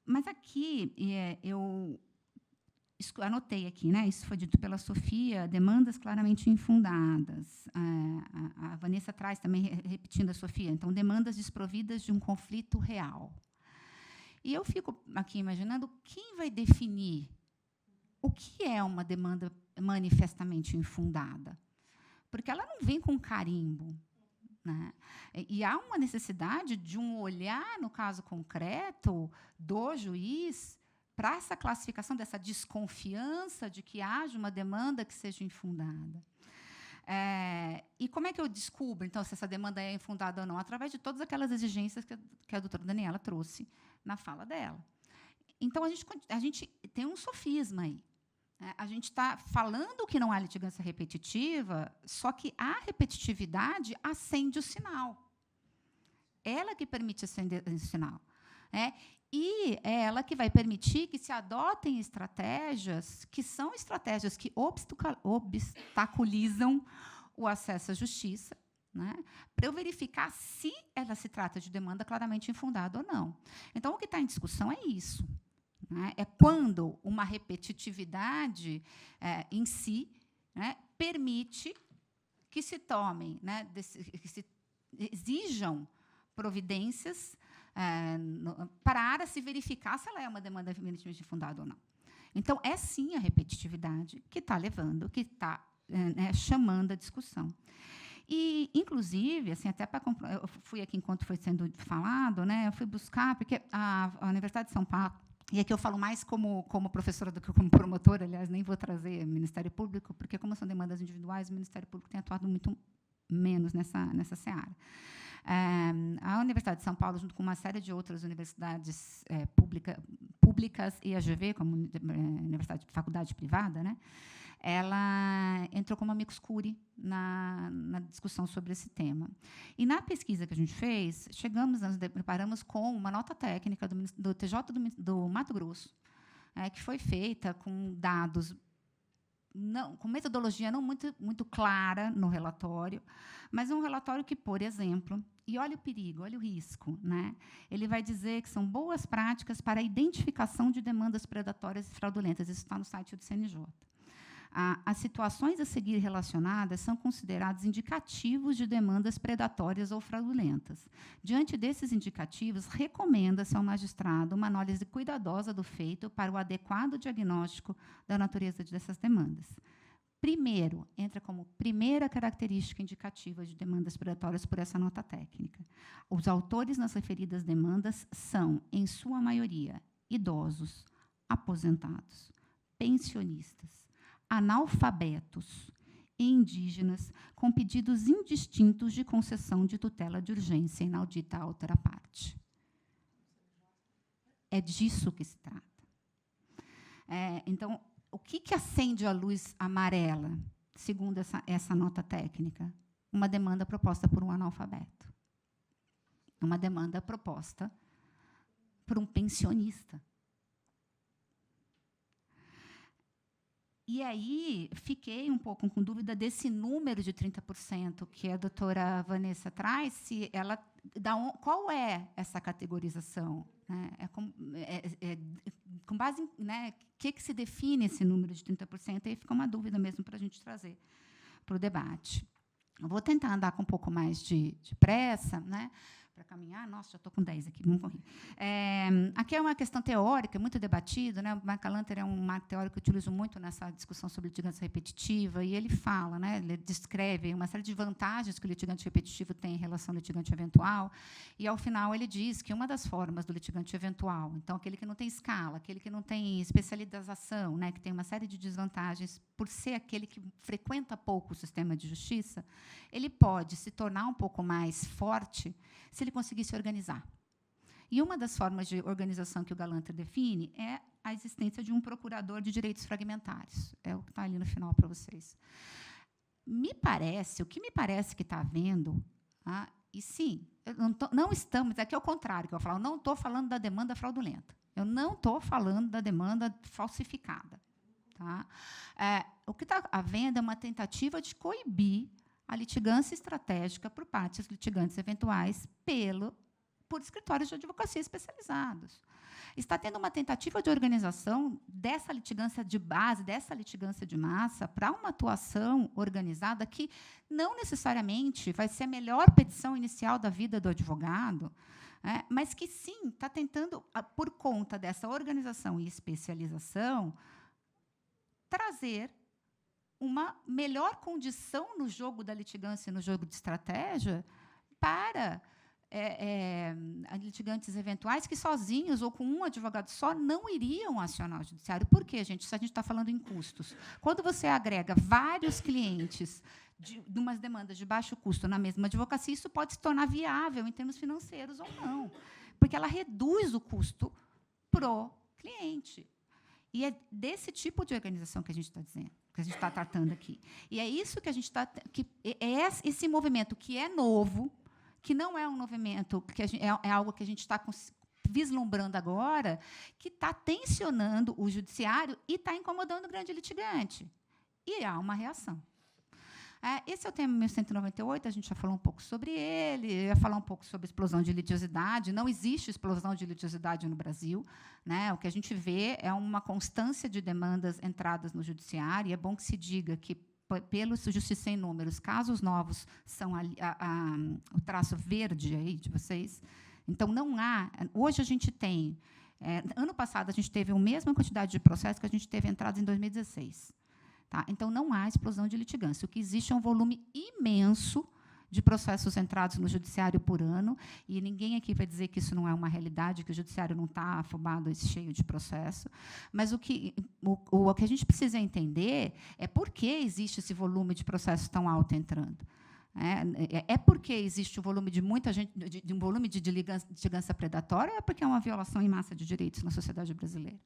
Mas aqui, eu anotei aqui, né, isso foi dito pela Sofia, demandas claramente infundadas. A Vanessa traz também, repetindo a Sofia, então, demandas desprovidas de um conflito real. E eu fico aqui imaginando quem vai definir o que é uma demanda manifestamente infundada? Porque ela não vem com carimbo, né? E há uma necessidade de um olhar, no caso concreto, do juiz para essa classificação dessa desconfiança de que haja uma demanda que seja infundada. E como é que eu descubro, então, se essa demanda é infundada ou não? Através de todas aquelas exigências que a doutora Daniela trouxe na fala dela. Então, a gente tem um sofisma aí. A gente está falando que não há litigância repetitiva, só que a repetitividade acende o sinal. Ela que permite acender o sinal. E é ela que vai permitir que se adotem estratégias que são estratégias que obstaculizam o acesso à justiça, né, para eu verificar se ela se trata de demanda claramente infundada ou não. Então, o que está em discussão é isso. Né, é quando uma repetitividade em si, né, permite que se tomem, né, que se exijam providências para se verificar se ela é uma demanda eminentemente infundada ou não. Então, é sim a repetitividade que está levando, que está chamando a discussão. E, inclusive, assim, até para eu fui aqui enquanto foi sendo falado, né, eu fui buscar, porque a Universidade de São Paulo, e aqui eu falo mais como professora do que como promotora, aliás, nem vou trazer Ministério Público, porque, como são demandas individuais, o Ministério Público tem atuado muito menos nessa seara. A Universidade de São Paulo, junto com uma série de outras universidades públicas e a GV, como universidade, faculdade privada, né, ela entrou como amicus curiae na discussão sobre esse tema. E, na pesquisa que a gente fez, nos deparamos com uma nota técnica do TJ do Mato Grosso, que foi feita com dados, com metodologia não muito clara no relatório, mas um relatório que, por exemplo, e olha o perigo, olha o risco, né? Ele vai dizer que são boas práticas para a identificação de demandas predatórias e fraudulentas. Isso está no site do CNJ. As situações a seguir relacionadas são considerados indicativos de demandas predatórias ou fraudulentas. Diante desses indicativos, recomenda-se ao magistrado uma análise cuidadosa do feito para o adequado diagnóstico da natureza dessas demandas. Primeiro, entra como primeira característica indicativa de demandas predatórias por essa nota técnica. Os autores nas referidas demandas são, em sua maioria, idosos, aposentados, pensionistas, analfabetos e indígenas com pedidos indistintos de concessão de tutela de urgência inaudita à outra parte. É disso que se trata. Então, o que acende a luz amarela, segundo essa nota técnica? Uma demanda proposta por um analfabeto. Uma demanda proposta por um pensionista. E aí, fiquei um pouco com dúvida desse número de 30% que a doutora Vanessa traz, se ela qual é essa categorização? Né? Com base em, né, que se define esse número de 30%, aí fica uma dúvida mesmo para a gente trazer para o debate. Eu vou tentar andar com um pouco mais de pressa, né, para caminhar. Nossa, já estou com 10 aqui, vamos correr. Aqui é uma questão teórica, muito debatida, né? O McAllanter é um marco teórico que eu utilizo muito nessa discussão sobre litigância repetitiva, e ele fala, né, ele descreve uma série de vantagens que o litigante repetitivo tem em relação ao litigante eventual, e, ao final, ele diz que uma das formas do litigante eventual, então, aquele que não tem escala, aquele que não tem especialização, né, que tem uma série de desvantagens, por ser aquele que frequenta pouco o sistema de justiça, ele pode se tornar um pouco mais forte se ele conseguir se organizar. E uma das formas de organização que o Galanter define é a existência de um procurador de direitos fragmentários. É o que está ali no final para vocês. O que me parece que está havendo, e sim, não estamos, aqui é o contrário que eu falo, não estou falando da demanda fraudulenta, eu não estou falando da demanda falsificada. Tá? O que está havendo é uma tentativa de coibir a litigância estratégica por parte dos litigantes eventuais por escritórios de advocacia especializados. Está tendo uma tentativa de organização dessa litigância de base, dessa litigância de massa, para uma atuação organizada que não necessariamente vai ser a melhor petição inicial da vida do advogado, mas que, sim, está tentando, por conta dessa organização e especialização, trazer uma melhor condição no jogo da litigância, no jogo de estratégia, para litigantes eventuais que sozinhos ou com um advogado só não iriam acionar o judiciário. Por quê, gente? Se a gente está falando em custos. Quando você agrega vários clientes de umas demandas de baixo custo na mesma advocacia, isso pode se tornar viável em termos financeiros ou não, porque ela reduz o custo para o cliente. E é desse tipo de organização que a gente está dizendo, que a gente está tratando aqui. E é isso que a gente está... esse movimento que é novo, que não é um movimento, que é algo que a gente está vislumbrando agora, que está tensionando o judiciário e está incomodando o grande litigante. E há uma reação. Esse é o tema 1198, a gente já falou um pouco sobre ele, eu ia falar um pouco sobre explosão de litigiosidade. Não existe explosão de litigiosidade no Brasil, né? O que a gente vê é uma constância de demandas entradas no judiciário, e é bom que se diga que, pelo Justiça em Números, casos novos são o traço verde aí de vocês. Então, não há... Hoje, a gente tem... ano passado, a gente teve a mesma quantidade de processos que a gente teve entrados em 2016. Tá? Então, não há explosão de litigância. O que existe é um volume imenso de processos entrados no judiciário por ano, e ninguém aqui vai dizer que isso não é uma realidade, que o judiciário não está afobado e cheio de processo. Mas o que a gente precisa entender é por que existe esse volume de processos tão alto entrando. É porque existe um volume de muita gente, um volume de litigância predatória, ou é porque é uma violação em massa de direitos na sociedade brasileira?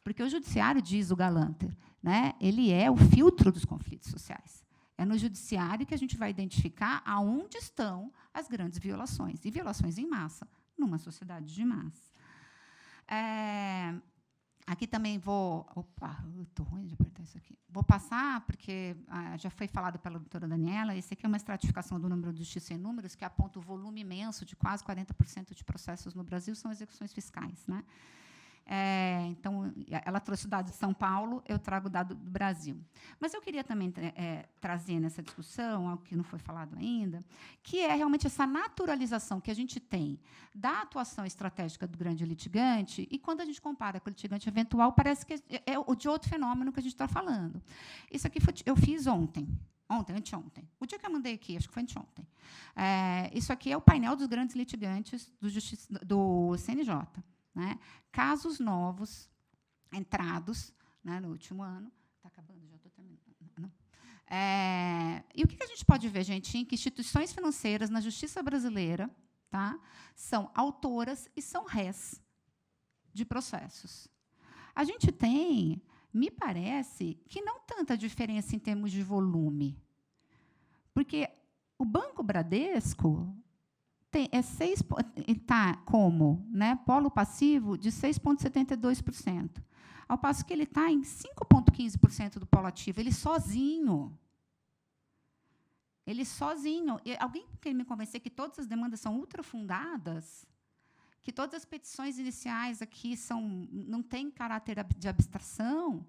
Porque o judiciário, diz o Galanter, né, ele é o filtro dos conflitos sociais. É no judiciário que a gente vai identificar aonde estão as grandes violações, e violações em massa, numa sociedade de massa. Aqui também vou... Opa, eu estou ruim de apertar isso aqui. Vou passar, porque já foi falado pela doutora Daniela, esse aqui é uma estratificação do número de Justiça em Números, que aponta o volume imenso de quase 40% de processos no Brasil são execuções fiscais, né? Então, ela trouxe o dado de São Paulo, eu trago o dado do Brasil. Mas eu queria também trazer nessa discussão, algo que não foi falado ainda, que é realmente essa naturalização que a gente tem da atuação estratégica do grande litigante, e, quando a gente compara com o litigante eventual, parece que é o de outro fenômeno que a gente está falando. Isso aqui eu fiz anteontem. O dia que eu mandei aqui, acho que foi anteontem. Isso aqui é o painel dos grandes litigantes do CNJ. Né? Casos novos, entrados, né, no último ano. Está acabando, já estou terminando. Não. E o que a gente pode ver, gente, em que instituições financeiras na justiça brasileira, tá, são autoras e são rés de processos. A gente tem, me parece, que não tanta diferença em termos de volume. Porque o Banco Bradesco... está como, né, polo passivo de 6,72%, ao passo que ele está em 5,15% do polo ativo, ele sozinho. Alguém quer me convencer que todas as demandas são ultrafundadas, que todas as petições iniciais aqui não têm caráter de abstração,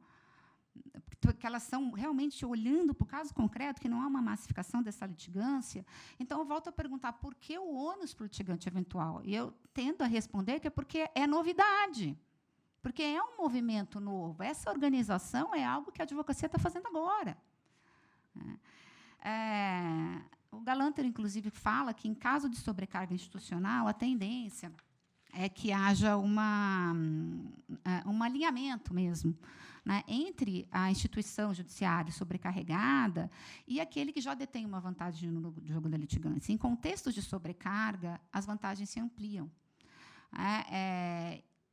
que elas são realmente olhando para o caso concreto, que não há uma massificação dessa litigância. Então, eu volto a perguntar por que o ônus para o litigante eventual? E eu tendo a responder que é porque é novidade, porque é um movimento novo. Essa organização é algo que a advocacia está fazendo agora. O Galanter, inclusive, fala que, em caso de sobrecarga institucional, a tendência é que haja um alinhamento mesmo, né, entre a instituição judiciária sobrecarregada e aquele que já detém uma vantagem no jogo da litigância. Em contextos de sobrecarga, as vantagens se ampliam.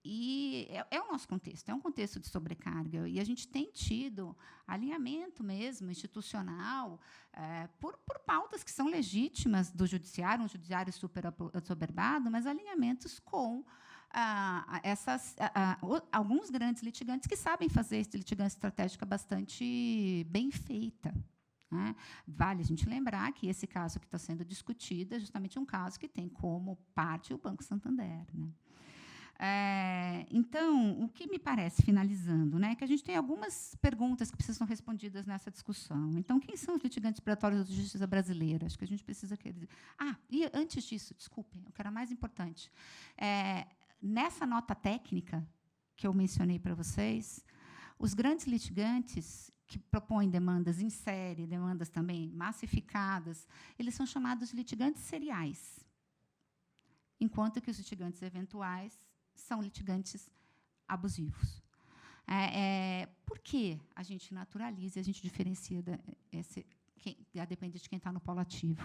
E é o nosso contexto, é um contexto de sobrecarga. E a gente tem tido alinhamento mesmo institucional por pautas que são legítimas do judiciário, um judiciário super assoberbado, mas alinhamentos com alguns grandes litigantes que sabem fazer essa litigância estratégica bastante bem feita. Né? Vale a gente lembrar que esse caso que está sendo discutido é justamente um caso que tem como parte o Banco Santander. Né? Então, o que me parece, finalizando, né, é que a gente tem algumas perguntas que precisam ser respondidas nessa discussão. Então, quem são os litigantes predatórios da justiça brasileira? Acho que a gente precisa querer... e antes disso, desculpem, o que era mais importante. Nessa nota técnica que eu mencionei para vocês, os grandes litigantes que propõem demandas em série, demandas também massificadas, eles são chamados de litigantes seriais, enquanto que os litigantes eventuais são litigantes abusivos. Por que a gente naturaliza e a gente diferencia a depender de quem está no polo ativo?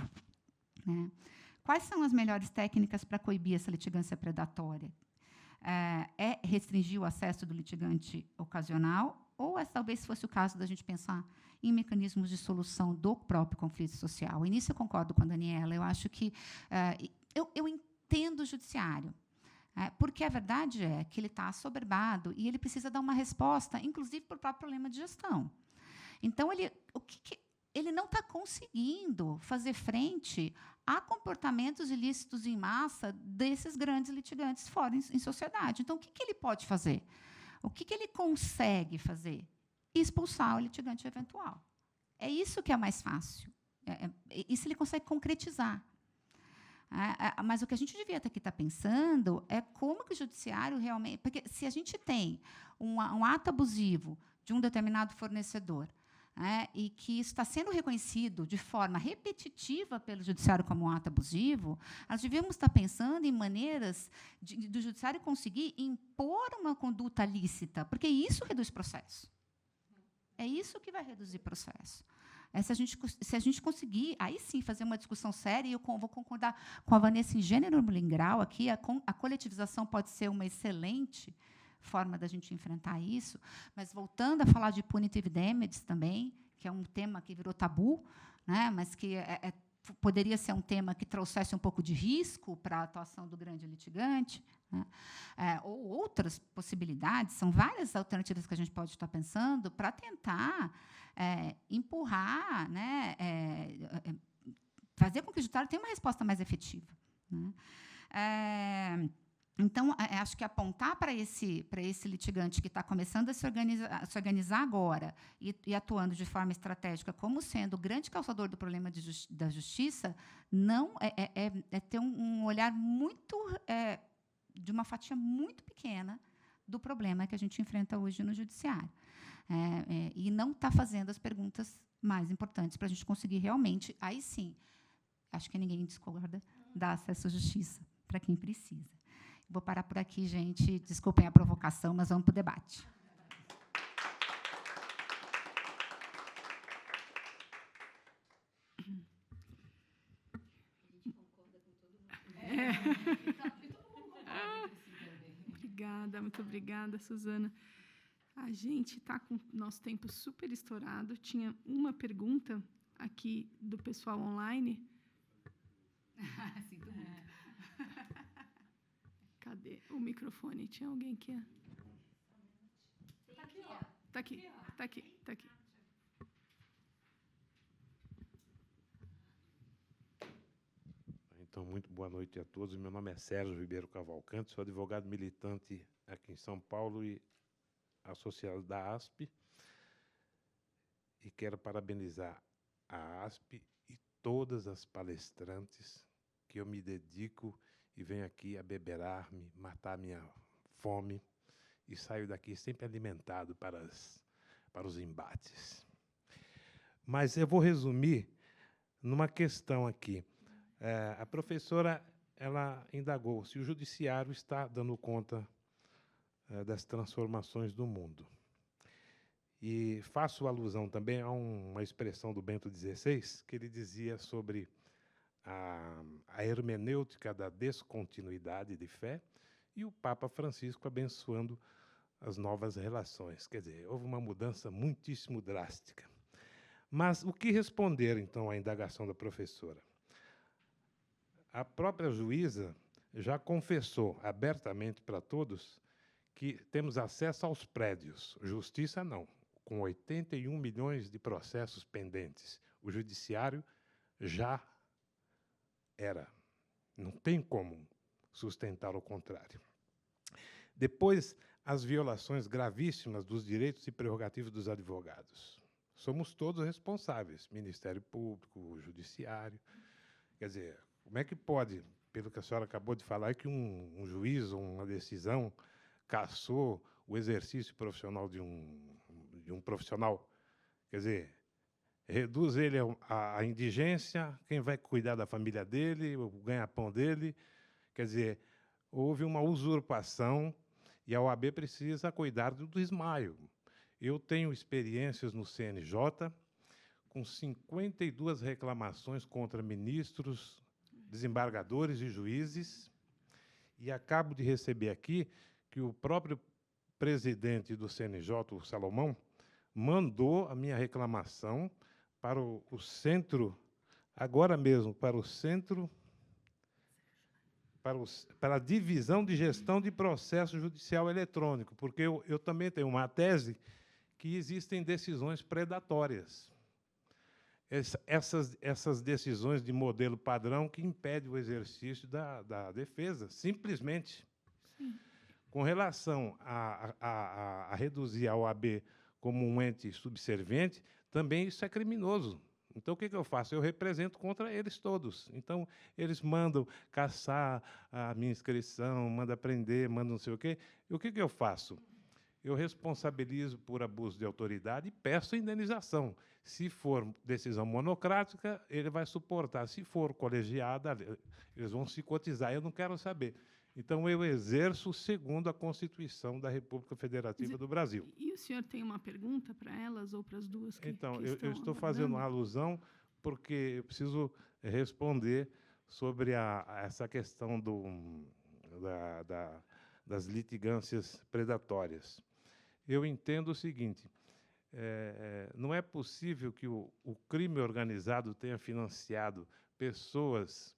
Né? Quais são as melhores técnicas para coibir essa litigância predatória? É restringir o acesso do litigante ocasional, ou talvez fosse o caso da gente pensar em mecanismos de solução do próprio conflito social? E nisso eu concordo com a Daniela. Eu acho que eu entendo o judiciário, porque a verdade é que ele está assoberbado e ele precisa dar uma resposta, inclusive para o próprio problema de gestão. Então, ele não está conseguindo fazer frente a comportamentos ilícitos em massa desses grandes litigantes fora em sociedade. Então, o que ele pode fazer? O que ele consegue fazer? Expulsar o litigante eventual. É isso que é mais fácil. Isso ele consegue concretizar. Mas o que a gente devia estar aqui pensando é como que o judiciário realmente... Porque se a gente tem um ato abusivo de um determinado fornecedor, e que isso está sendo reconhecido de forma repetitiva pelo judiciário como um ato abusivo, nós devíamos estar pensando em maneiras do judiciário conseguir impor uma conduta lícita, porque isso reduz processo. É isso que vai reduzir processo. Se a gente conseguir, aí sim, fazer uma discussão séria, e eu vou concordar com a Vanessa em gênero e em grau, aqui, a coletivização pode ser uma excelente forma da gente enfrentar isso, mas voltando a falar de punitive damages também, que é um tema que virou tabu, né, mas que poderia ser um tema que trouxesse um pouco de risco para a atuação do grande litigante, né, ou outras possibilidades, são várias alternativas que a gente pode estar pensando para tentar empurrar, né, fazer com que o judiciário tenha uma resposta mais efetiva. Né. Então, acho que apontar para esse litigante que está começando a se organizar agora e atuando de forma estratégica como sendo o grande causador do problema da justiça, não é ter um olhar muito de uma fatia muito pequena do problema que a gente enfrenta hoje no judiciário. E não está fazendo as perguntas mais importantes para a gente conseguir realmente, aí sim, acho que ninguém discorda, dar acesso à justiça para quem precisa. Vou parar por aqui, gente. Desculpem a provocação, mas vamos para o debate. Obrigada, muito obrigada, Suzana. A gente está com o nosso tempo super estourado. Tinha uma pergunta aqui do pessoal online. Sinto muito. Cadê o microfone? Tinha alguém que... Está aqui, ó. Está aqui, está aqui, está aqui. Então, muito boa noite a todos. Meu nome é Sérgio Ribeiro Cavalcante, sou advogado militante aqui em São Paulo e associado da ASP. E quero parabenizar a ASP e todas as palestrantes que eu me dedico e venho aqui a beberar-me, matar minha fome e saio daqui sempre alimentado para os embates. Mas eu vou resumir numa questão aqui. A professora ela indagou se o judiciário está dando conta das transformações do mundo. E faço alusão também a uma expressão do Bento XVI, que ele dizia sobre a hermenêutica da descontinuidade de fé e o Papa Francisco abençoando as novas relações. Quer dizer, houve uma mudança muitíssimo drástica. Mas o que responder, então, à indagação da professora? A própria juíza já confessou abertamente para todos que temos acesso aos prédios. Justiça, não. Com 81 milhões de processos pendentes, o judiciário já era. Não tem como sustentar o contrário. Depois, as violações gravíssimas dos direitos e prerrogativas dos advogados. Somos todos responsáveis, Ministério Público, o Judiciário. Quer dizer, como é que pode, pelo que a senhora acabou de falar, que um juiz ou uma decisão cassou o exercício profissional de um profissional Quer dizer, reduz ele à indigência, quem vai cuidar da família dele, o ganha-pão dele. Quer dizer, houve uma usurpação e a OAB precisa cuidar do desmaio. Eu tenho experiências no CNJ com 52 reclamações contra ministros, desembargadores e juízes, e acabo de receber aqui que o próprio presidente do CNJ, o Salomão, mandou a minha reclamação para o centro, agora mesmo, para o centro, para a divisão de gestão de processo judicial eletrônico, porque eu também tenho uma tese que existem decisões predatórias. Essas decisões de modelo padrão que impedem o exercício da defesa, simplesmente. Sim. Com relação a reduzir a OAB como um ente subserviente, também isso é criminoso. Então, o que eu faço? Eu represento contra eles todos. Então, eles mandam caçar a minha inscrição, mandam prender, mandam não sei o quê. E o que eu faço? Eu responsabilizo por abuso de autoridade e peço indenização. Se for decisão monocrática, ele vai suportar. Se for colegiada, eles vão se cotizar. Eu não quero saber. Então, eu exerço segundo a Constituição da República Federativa do Brasil. E o senhor tem uma pergunta para elas ou para as duas que Então, que eu estou fazendo uma alusão porque eu preciso responder sobre essa questão das litigâncias predatórias. Eu entendo o seguinte, não é possível que o crime organizado tenha financiado pessoas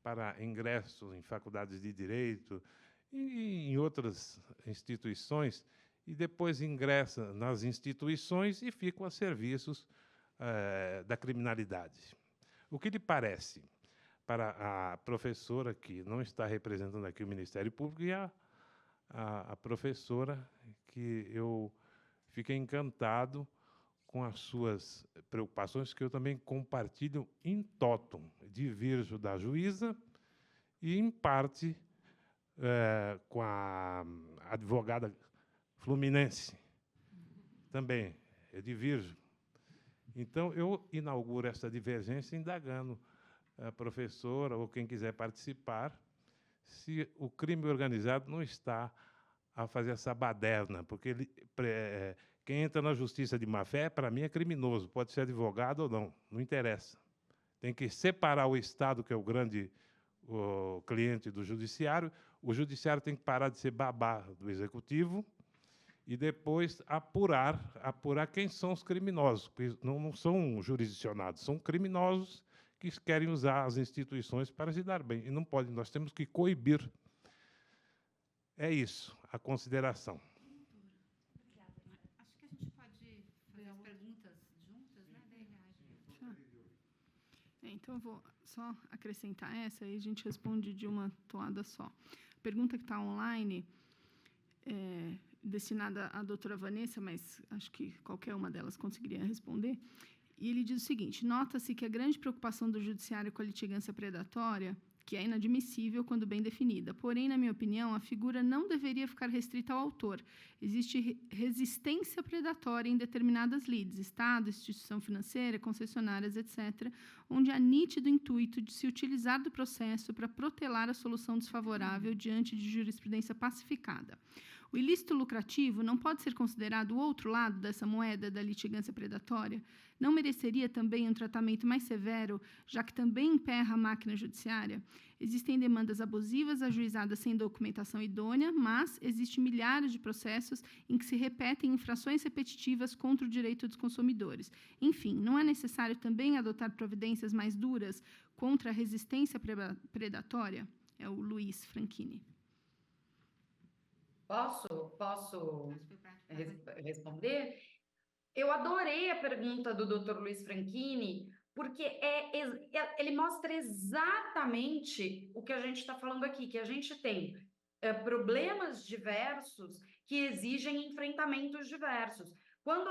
para ingresso em faculdades de direito e em outras instituições, e depois ingressa nas instituições e ficam a serviços da criminalidade. O que lhe parece para a professora, que não está representando aqui o Ministério Público, e a professora, que eu fiquei encantado com as suas preocupações, que eu também compartilho in totum, divirjo da juíza e, em parte, com a advogada fluminense. Também, eu divirjo. Então, eu inauguro essa divergência indagando a professora ou quem quiser participar se o crime organizado não está a fazer essa baderna, porque quem entra na justiça de má-fé, para mim, é criminoso. Pode ser advogado ou não, não interessa. Tem que separar o Estado, que é o grande cliente do judiciário. O judiciário tem que parar de ser babá do executivo e depois apurar quem são os criminosos, porque não são jurisdicionados, são criminosos que querem usar as instituições para se dar bem. E não pode, nós temos que coibir. É isso, a consideração. Acho que a gente pode fazer as perguntas juntas, né? Então, eu vou só acrescentar essa, aí a gente responde de uma toada só. A pergunta que está online é destinada à doutora Vanessa, mas acho que qualquer uma delas conseguiria responder. E ele diz o seguinte: nota-se que a grande preocupação do judiciário com a litigância predatória, que é inadmissível quando bem definida. Porém, na minha opinião, a figura não deveria ficar restrita ao autor. Existe resistência predatória em determinadas lides, Estado, instituição financeira, concessionárias, etc., onde há nítido intuito de se utilizar do processo para protelar a solução desfavorável diante de jurisprudência pacificada. O ilícito lucrativo não pode ser considerado o outro lado dessa moeda da litigância predatória? Não mereceria também um tratamento mais severo, já que também emperra a máquina judiciária? Existem demandas abusivas ajuizadas sem documentação idônea, mas existem milhares de processos em que se repetem infrações repetitivas contra o direito dos consumidores. Enfim, não é necessário também adotar providências mais duras contra a resistência predatória? É o Luiz Franchini. Posso responder? Eu adorei a pergunta do Dr. Luiz Franchini, porque ele mostra exatamente o que a gente está falando aqui, que a gente tem problemas diversos que exigem enfrentamentos diversos. Quando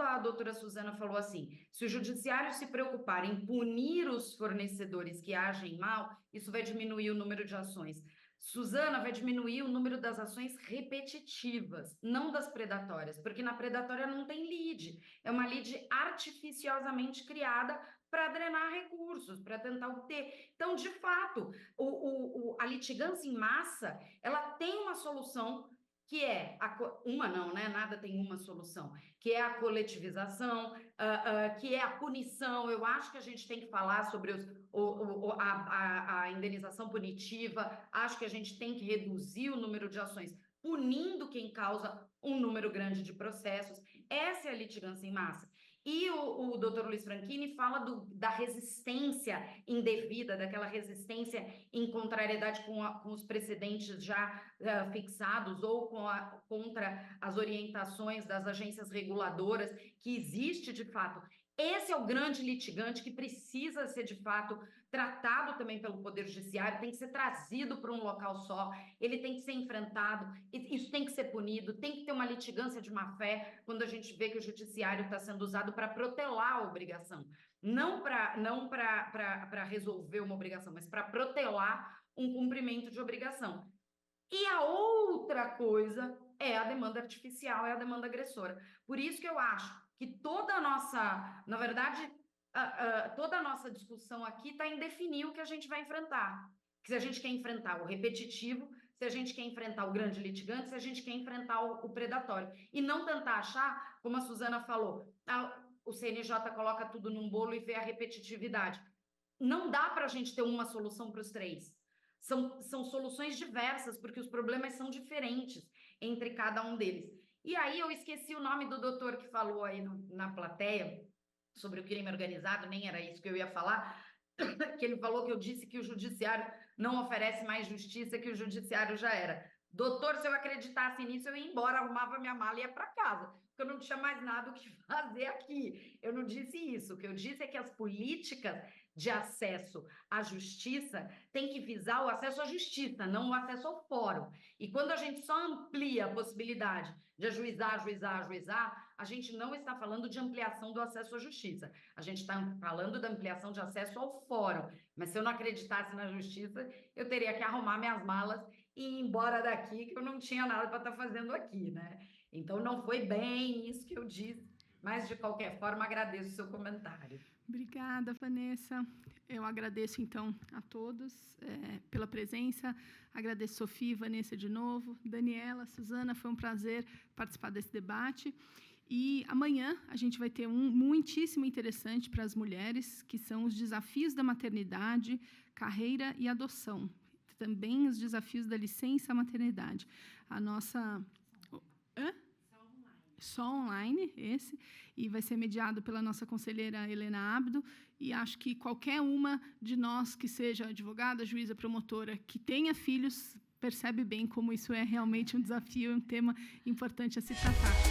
a doutora Suzana falou assim, se o judiciário se preocupar em punir os fornecedores que agem mal, isso vai diminuir o número de ações. Suzana, vai diminuir o número das ações repetitivas, não das predatórias, porque na predatória não tem lead, é uma lead artificiosamente criada para drenar recursos, para tentar obter. Então, de fato, a litigância em massa, ela tem uma solução que é, uma não, né? Nada tem uma solução, que é a coletivização, que é a punição. Eu acho que a gente tem que falar sobre a indenização punitiva, acho que a gente tem que reduzir o número de ações, punindo quem causa um número grande de processos. Essa é a litigância em massa. E o doutor Luiz Franchini fala da resistência indevida, daquela resistência em contrariedade com os precedentes já fixados ou contra as orientações das agências reguladoras, que existe de fato. Esse é o grande litigante que precisa ser, de fato, tratado também pelo Poder Judiciário, tem que ser trazido para um local só, ele tem que ser enfrentado, isso tem que ser punido, tem que ter uma litigância de má-fé quando a gente vê que o Judiciário está sendo usado para protelar a obrigação, não para resolver uma obrigação, mas para protelar um cumprimento de obrigação. E a outra coisa é a demanda artificial, é a demanda agressora. Por isso que eu acho que toda a nossa, na verdade, toda a nossa discussão aqui está em definir o que a gente vai enfrentar. Que se a gente quer enfrentar o repetitivo, se a gente quer enfrentar o grande litigante, se a gente quer enfrentar o predatório. E não tentar achar, como a Suzana falou, o CNJ coloca tudo num bolo e vê a repetitividade. Não dá para a gente ter uma solução para os três. São soluções diversas, porque os problemas são diferentes entre cada um deles. E aí eu esqueci o nome do doutor que falou aí na plateia sobre o crime organizado, nem era isso que eu ia falar, que ele falou que eu disse que o judiciário não oferece mais justiça, que o judiciário já era. Doutor, se eu acreditasse nisso, eu ia embora, arrumava minha mala e ia para casa, porque eu não tinha mais nada o que fazer aqui. Eu não disse isso. O que eu disse é que as políticas de acesso à justiça têm que visar o acesso à justiça, não o acesso ao fórum. E quando a gente só amplia a possibilidade de ajuizar, a gente não está falando de ampliação do acesso à justiça. A gente está falando da ampliação de acesso ao fórum. Mas se eu não acreditasse na justiça, eu teria que arrumar minhas malas e ir embora daqui, que eu não tinha nada para estar fazendo aqui, né? Então, não foi bem isso que eu disse, mas, de qualquer forma, agradeço o seu comentário. Obrigada, Vanessa. Eu agradeço, então, a todos pela presença. Agradeço Sofia e Vanessa de novo. Daniela, Suzana, foi um prazer participar desse debate. E amanhã a gente vai ter um muitíssimo interessante para as mulheres, que são os desafios da maternidade, carreira e adoção. Também os desafios da licença maternidade. A nossa... Só online, esse, e vai ser mediado pela nossa conselheira Helena Abdo, e acho que qualquer uma de nós que seja advogada, juíza, promotora, que tenha filhos, percebe bem como isso é realmente um desafio, um tema importante a se tratar.